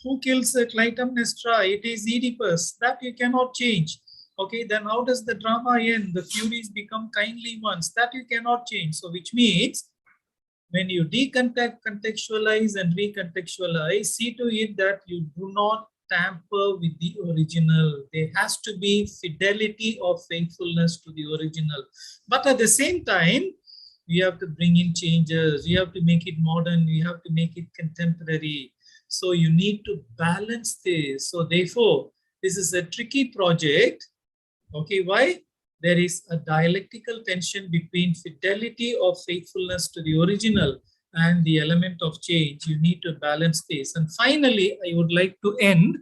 Who kills Clytemnestra? It is Oedipus. That you cannot change. Okay, then how does the drama end? The Furies become kindly ones. That you cannot change. So which means when you decontextualize and recontextualize, see to it that you do not tamper with the original. There has to be fidelity or faithfulness to the original. But at the same time, you have to bring in changes. You have to make it modern. You have to make it contemporary. So you need to balance this. So therefore, this is a tricky project. Okay, why? there is a dialectical tension between fidelity or faithfulness to the original and the element of change. You need to balance this. And finally, I would like to end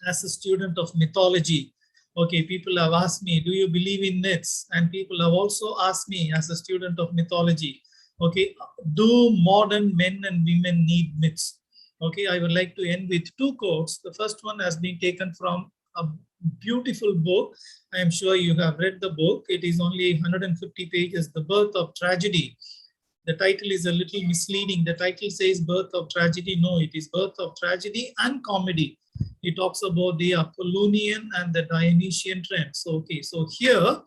as a student of mythology. Okay, people have asked me, do you believe in myths? And people have also asked me as a student of mythology, okay, do modern men and women need myths? Okay, I would like to end with two quotes. The first one has been taken from a beautiful book. I am sure you have read the book. It is only 150 pages, The Birth of Tragedy. The title is a little misleading. The title says Birth of Tragedy. No, it is Birth of Tragedy and Comedy. It talks about the Apollonian and the Dionysian trends. Okay, so here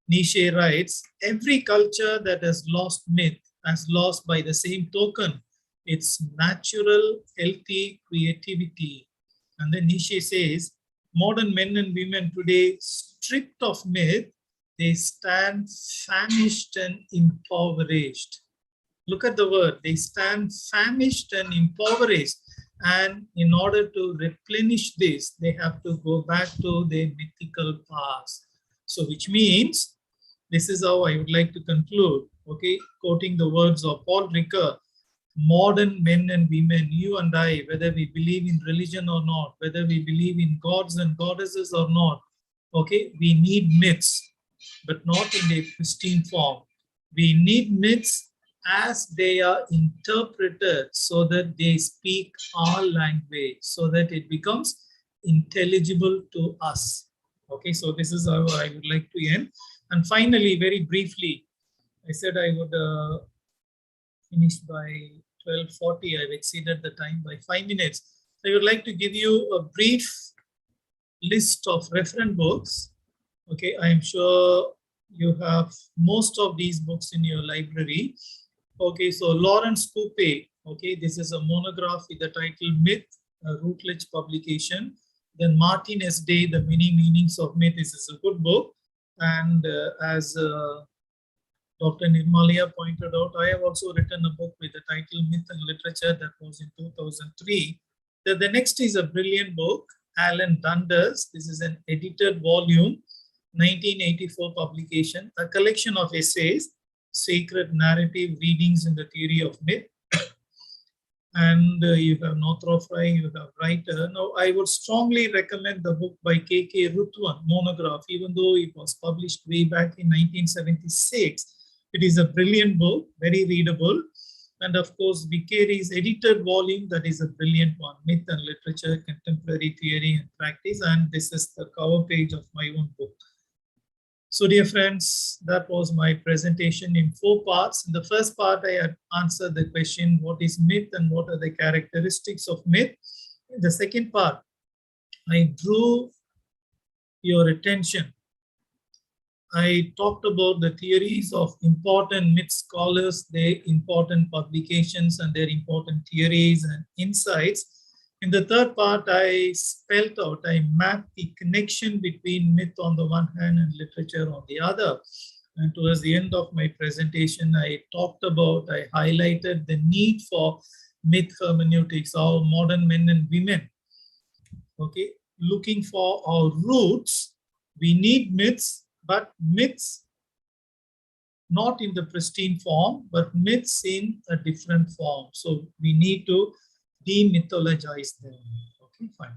Nietzsche writes, every culture that has lost myth has lost by the same token its natural, healthy creativity. And then Nietzsche says, modern men and women today, stripped of myth, they stand famished and impoverished. Look at the word, they stand famished and impoverished. And in order to replenish this, they have to go back to their mythical past. So which means, this is how I would like to conclude, okay, quoting the words of Paul Ricoeur, modern men and women, you and I, whether we believe in religion or not, whether we believe in gods and goddesses or not, okay, we need myths, but not in a pristine form. We need myths as they are interpreted so that they speak our language, so that it becomes intelligible to us. Okay, so this is how I would like to end. And finally, very briefly, I said I would finish by 12:40. I've exceeded the time by 5 minutes. I would like to give you a brief list of reference books. Okay, I am sure you have most of these books in your library. Okay, so Lawrence Coupe, okay, this is a monograph with the title Myth, a Routledge publication. Then Martin S. Day, The Many Meanings of Myth. This is a good book. And as Dr. Nirmalaya pointed out, I have also written a book with the title Myth and Literature, that was in 2003. The next is a brilliant book, Alan Dundas. This is an edited volume, 1984 publication, a collection of essays, sacred narrative readings in the theory of myth. And you have Northrop Frye, you have writer. Now, I would strongly recommend the book by K.K. Ruthwan, monograph, even though it was published way back in 1976. It is a brilliant book, very readable. And of course, Vicari's edited volume, that is a brilliant one, Myth and Literature, Contemporary Theory and Practice. And this is the cover page of my own book. So dear friends, that was my presentation in 4 parts. In the first part, I had answered the question, what is myth and what are the characteristics of myth? In the second part, I drew your attention. I talked about the theories of important myth scholars, their important publications and their important theories and insights. In the third part, I spelled out, I mapped the connection between myth on the one hand and literature on the other. And towards the end of my presentation, I talked about, I highlighted the need for myth hermeneutics, our modern men and women. Okay, looking for our roots, we need myths, but myths not in the pristine form, but myths in a different form. So we need to demythologize them. Okay, fine.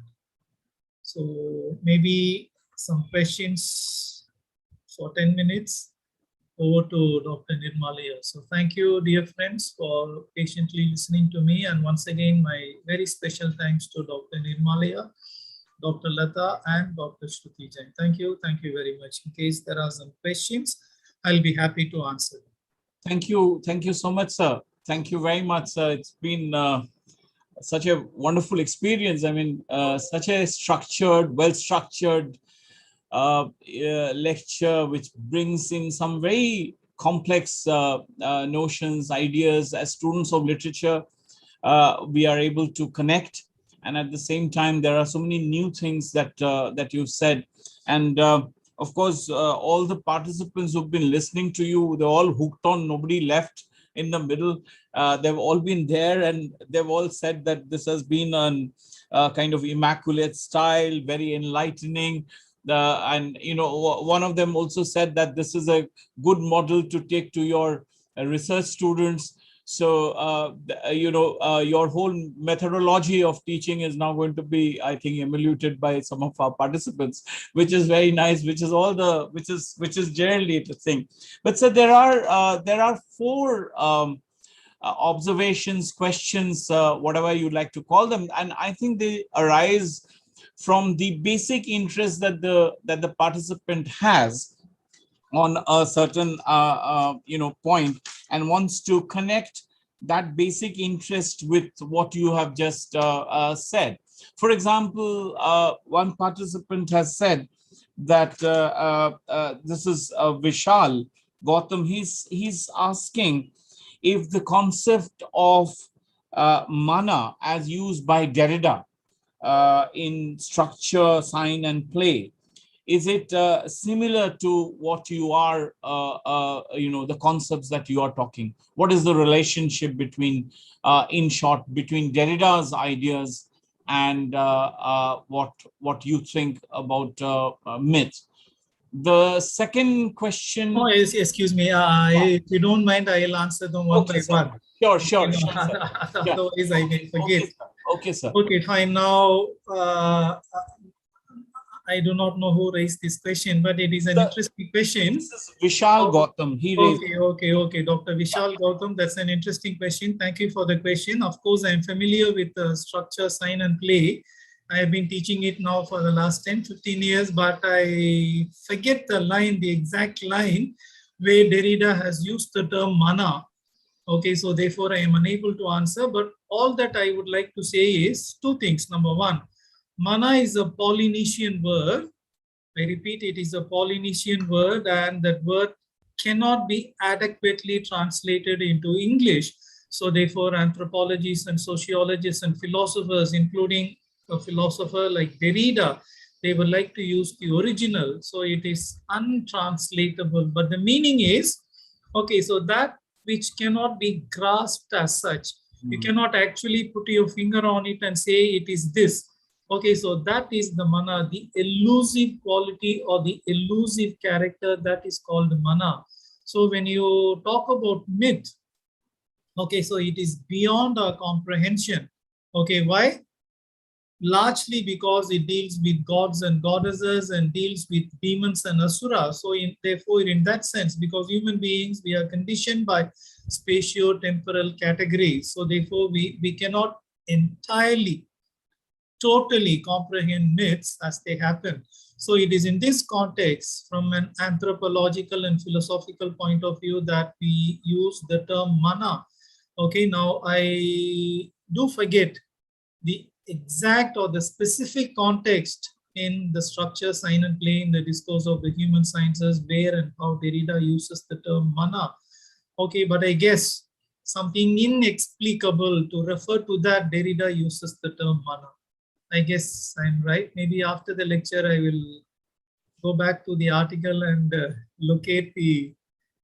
So maybe some questions for 10 minutes. Over to Dr. Nirmalaya. So thank you, dear friends, for patiently listening to me. And once again, my very special thanks to Dr. Nirmalaya, Dr. Lata, and Dr. Shruti Jain. Thank you very much. In case there are some questions, I'll be happy to answer them. Thank you so much, sir. Thank you very much, sir. It's been such a wonderful experience. I mean, such a structured, well-structured lecture, which brings in some very complex notions, ideas. As students of literature, we are able to connect. And at the same time, there are so many new things that that you've said. And of course, all the participants who've been listening to you, they're all hooked on, nobody left in the middle. They've all been there, and they've all said that this has been a kind of immaculate style, very enlightening, And one of them also said that this is a good model to take to your research students. So your whole methodology of teaching is now going to be, I think, emulated by some of our participants, which is very nice. Which is generally the thing. But so there are four observations, questions, whatever you like to call them, and I think they arise from the basic interest that the participant has on a certain point, and wants to connect that basic interest with what you have just said. For example, one participant has said that this is Vishal Gautam. He's asking if the concept of mana as used by Derrida in structure, sign, and play, is it similar to what you are, the concepts that you are talking? What is the relationship between, in short, between Derrida's ideas and what you think about myth? The second question. Oh, yes, excuse me. If you don't mind, I'll answer them one by one. Sure. Otherwise, I may forget. Okay, sir. Okay, fine. Now, I do not know who raised this question, but it is an interesting question. This is Vishal Gautam. He raised. Okay. Dr. Vishal Gautam, that's an interesting question. Thank you for the question. Of course, I'm familiar with the structure, sign, and play. I have been teaching it now for the last 10-15 years, but I forget the exact line where Derrida has used the term mana. Okay, so therefore I am unable to answer, but all that I would like to say is two things. Number one, mana is a Polynesian word. I repeat, it is a Polynesian word, and that word cannot be adequately translated into English. So therefore, anthropologists and sociologists and philosophers, including a philosopher like Derrida, they would like to use the original. So it is untranslatable. But the meaning is, okay, so that which cannot be grasped as such. You cannot actually put your finger on it and say it is this. Okay, so that is the mana, the elusive quality or the elusive character that is called mana. So when you talk about myth, okay, so it is beyond our comprehension. Okay, why? Largely because it deals with gods and goddesses and deals with demons and asuras. So therefore, in that sense, because human beings, we are conditioned by spatio-temporal categories. So therefore, we cannot entirely, totally comprehend myths as they happen. So it is in this context, from an anthropological and philosophical point of view, that we use the term mana. Okay, now I do forget the exact or the specific context in the structure, sign, and play in the discourse of the human sciences, where and how Derrida uses the term mana. Okay, but I guess something inexplicable to refer to that, Derrida uses the term mana. I guess I'm right. Maybe after the lecture, I will go back to the article and locate the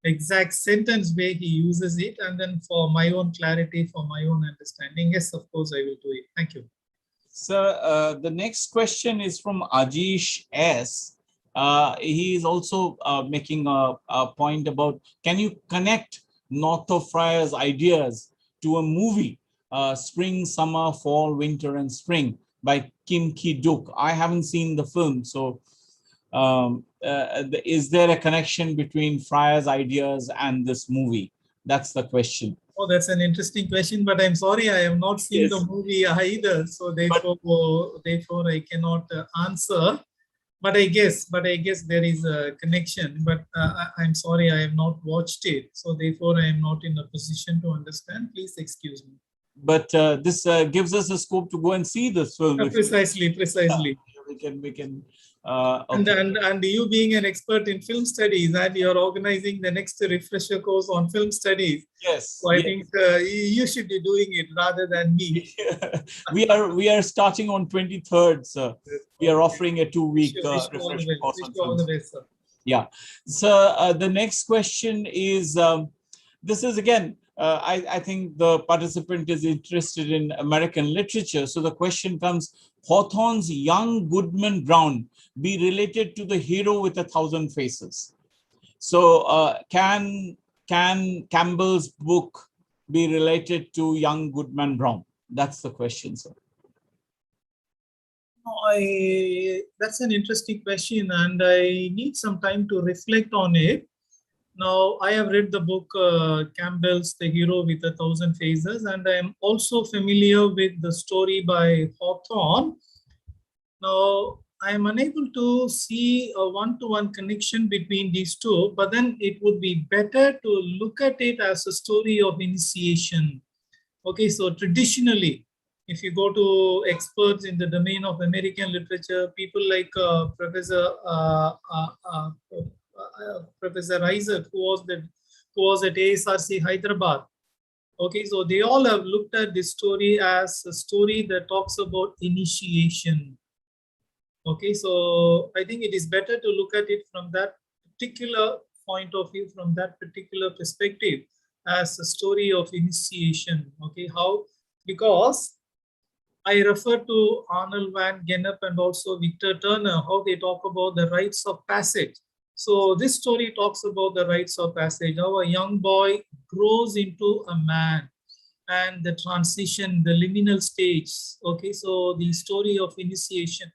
exact sentence where he uses it, and then for my own clarity, for my own understanding, yes, of course, I will do it. Thank you. So the next question is from Ajish S. He is also making a point about, can you connect North of Friar's ideas to a movie, Spring, Summer, Fall, Winter, and Spring by Kim Ki-duk? I haven't seen the film, so is there a connection between Friar's ideas and this movie? That's the question. Oh, that's an interesting question, but I'm sorry, I have not seen the movie either. So therefore I cannot answer. But I guess there is a connection. But I'm sorry, I have not watched it. So therefore, I am not in a position to understand. Please excuse me. But this gives us a scope to go and see this film. Precisely. We can. Okay. And you being an expert in film studies, and you're organizing the next refresher course on film studies. Yes. So I think you should be doing it rather than me. We are starting on 23rd, sir. We are offering a 2-week refresher course on film. Yeah. So the next question is, this is again, I think the participant is interested in American literature. So the question comes, Hawthorne's young Goodman Brown be related to the hero with 1,000 faces? So can Campbell's book be related to young Goodman Brown? That's the question, sir. That's an interesting question, and I need some time to reflect on it. Now, I have read the book Campbell's The Hero with 1,000 Faces, and I am also familiar with the story by Hawthorne. Now, I am unable to see a one-to-one connection between these two, but then it would be better to look at it as a story of initiation. Okay, so traditionally, if you go to experts in the domain of American literature, people like Professor Isaac, who was at ASRC Hyderabad. Okay, so they all have looked at this story as a story that talks about initiation. Okay, so I think it is better to look at it from that particular point of view, from that particular perspective, as a story of initiation. Okay, how? Because I refer to Arnold van Gennep and also Victor Turner, how they talk about the rites of passage. So this story talks about the rites of passage, how a young boy grows into a man and the transition, the liminal stage. Okay, so the story of initiation.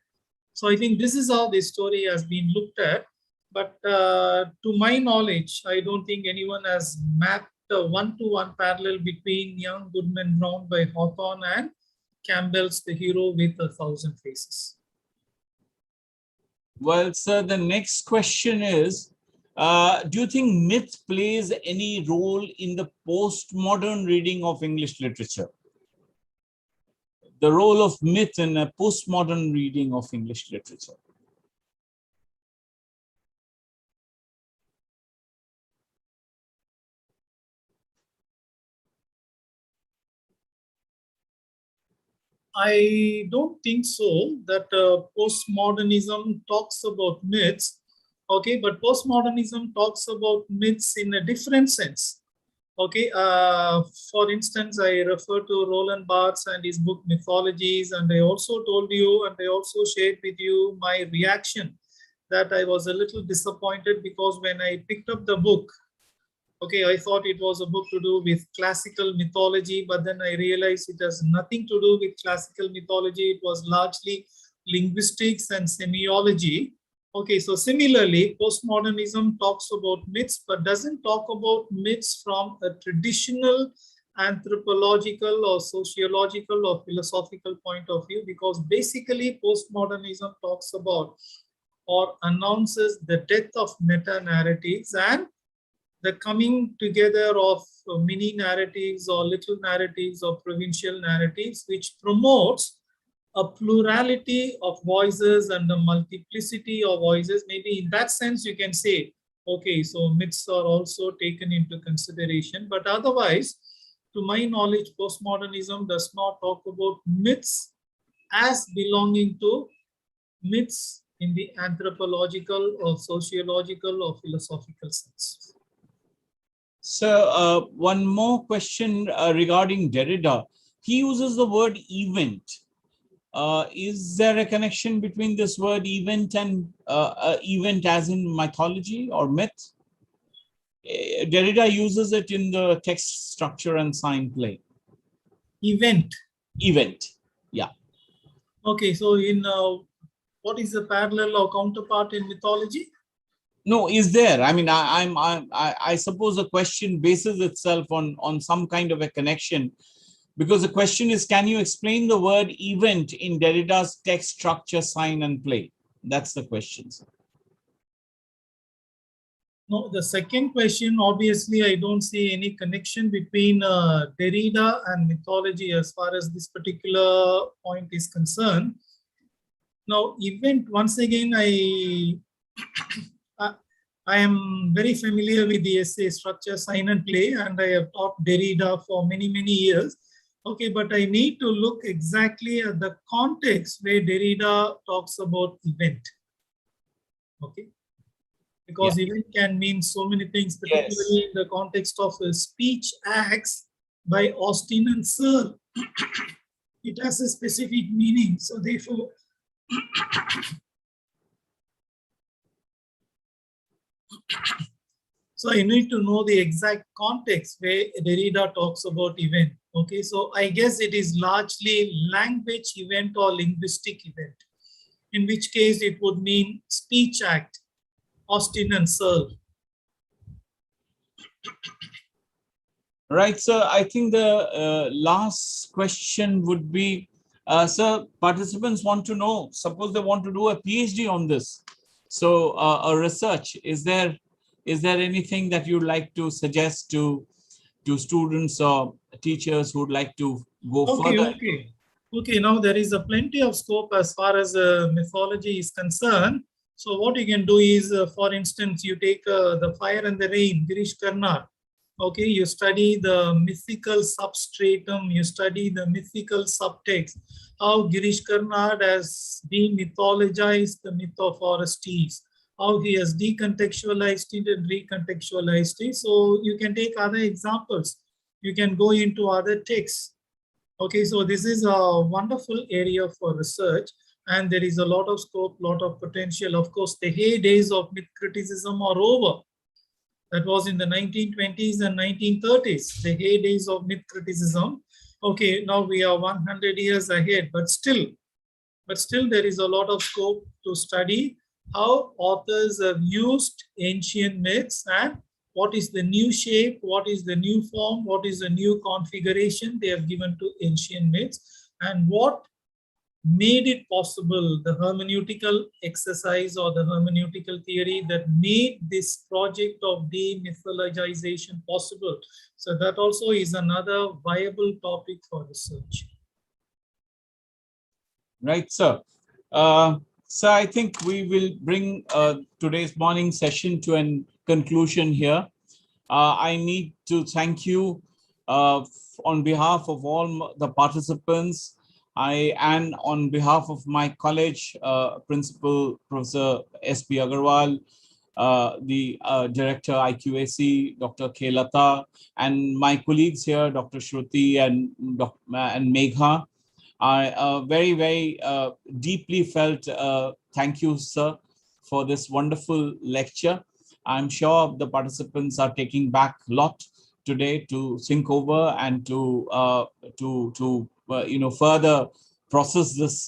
So I think this is how this story has been looked at. But to my knowledge, I don't think anyone has mapped a one-to-one parallel between Young Goodman Brown by Hawthorne and Campbell's The Hero with 1,000 Faces. Well, sir, the next question is, do you think myth plays any role in the postmodern reading of English literature? The role of myth in a postmodern reading of English literature. I don't think so, that postmodernism talks about myths. Okay, but postmodernism talks about myths in a different sense. Okay, for instance, I refer to Roland Bass and his book Mythologies, and I also told you and I also shared with you my reaction that I was a little disappointed because when I picked up the book, okay, I thought it was a book to do with classical mythology, but then I realized it has nothing to do with classical mythology. It was largely linguistics and semiology. Okay, so similarly, postmodernism talks about myths, but doesn't talk about myths from a traditional anthropological or sociological or philosophical point of view, because basically postmodernism talks about or announces the death of meta-narratives and the coming together of mini narratives or little narratives or provincial narratives, which promotes a plurality of voices and a multiplicity of voices. Maybe in that sense, you can say, okay, so myths are also taken into consideration. But otherwise, to my knowledge, postmodernism does not talk about myths as belonging to myths in the anthropological or sociological or philosophical sense. So one more question regarding Derrida. He uses the word event. Is there a connection between this word event and event as in mythology or myth? Derrida uses it in the text structure and sign play. Event. Event, yeah. Okay, so in what is the parallel or counterpart in mythology? No, is there? I mean, I suppose the question bases itself on some kind of a connection, because the question is, can you explain the word event in Derrida's text structure, sign and play? That's the question. No, the second question, obviously, I don't see any connection between Derrida and mythology as far as this particular point is concerned. Now, event, once again, I am very familiar with the essay structure, sign and play, and I have taught Derrida for many, many years. Okay, but I need to look exactly at the context where Derrida talks about event. Okay, because event can mean so many things, particularly in the context of speech acts by Austin and Searle. it has a specific meaning. So therefore, so you need to know the exact context where Derrida talks about event. Okay, so I guess it is largely language event or linguistic event, in which case it would mean speech act, Austin and Searle. Right, sir. I think the last question would be, sir, participants want to know, suppose they want to do a PhD on this. So a research, is there anything that you'd like to suggest to students or teachers who would like to go further? Okay, now there is a plenty of scope as far as mythology is concerned. So what you can do is, for instance, you take the Fire and the Rain, Girish Karnad. Okay, you study the mythical substratum, you study the mythical subtext, how Girish Karnad has demythologized the myth of Orestes, how he has decontextualized it and recontextualized it. So you can take other examples. You can go into other texts. Okay, so this is a wonderful area for research, and there is a lot of scope, lot of potential. Of course, the heydays of myth criticism are over. That was in the 1920s and 1930s, the heydays of myth criticism. Okay, now we are 100 years ahead, but still there is a lot of scope to study how authors have used ancient myths and what is the new shape, what is the new form, what is the new configuration they have given to ancient myths, and what made it possible, the hermeneutical exercise or the hermeneutical theory that made this project of demythologization possible. So that also is another viable topic for research. Right, sir. So I think we will bring today's morning session to a conclusion here. I need to thank you on behalf of all the participants, and on behalf of my college principal, Professor S.P. Agarwal, the director IQAC, Dr. K. Lata, and my colleagues here, Dr. Shruti and Megha. I very, very deeply felt thank you, sir, for this wonderful lecture. I'm sure the participants are taking back a lot today to think over and to further process this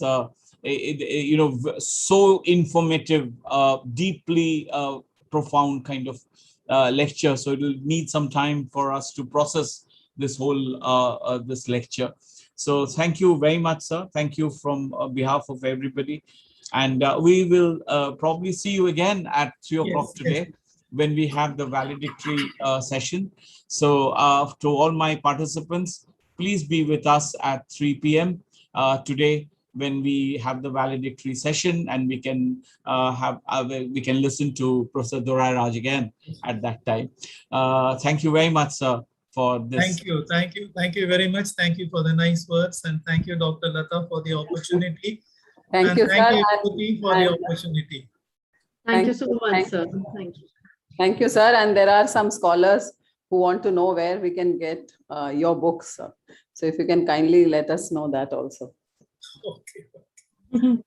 so informative, deeply profound kind of lecture. So it will need some time for us to process this whole this lecture. So thank you very much, sir. Thank you from behalf of everybody. And we will probably see you again at 3 o'clock today when we have the valedictory session. So to all my participants, please be with us at 3 p.m. Today when we have the valedictory session, and we can we can listen to Professor Dorai Raj again at that time. Thank you very much, sir, for this. Thank you very much. Thank you for the nice words, and thank you, Dr. Lata, for the opportunity. Thank you, Shruti, for the opportunity. Thank you so much, sir. Thank you. Thank you, sir. And there are some scholars who want to know where we can get your books, sir. So if you can kindly let us know that also. Okay.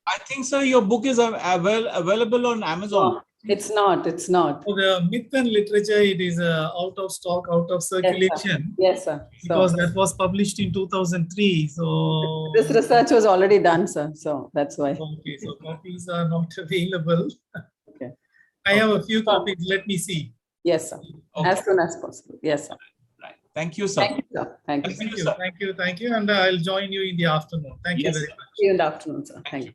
I think, sir, your book is available on Amazon. No, it's not. For the myth and literature, it is out of stock, out of circulation. Yes, sir. Because that was published in 2003. So this research was already done, sir. So that's why. Okay, so copies are not available. Okay. I have a few copies. Let me see. Yes, sir. Okay. As soon as possible. Yes, sir. Right. Thank you, sir. Thank you, sir. Thank you. Thank you. And I'll join you in the afternoon. Thank you very much. See you in the afternoon, sir. Thank you.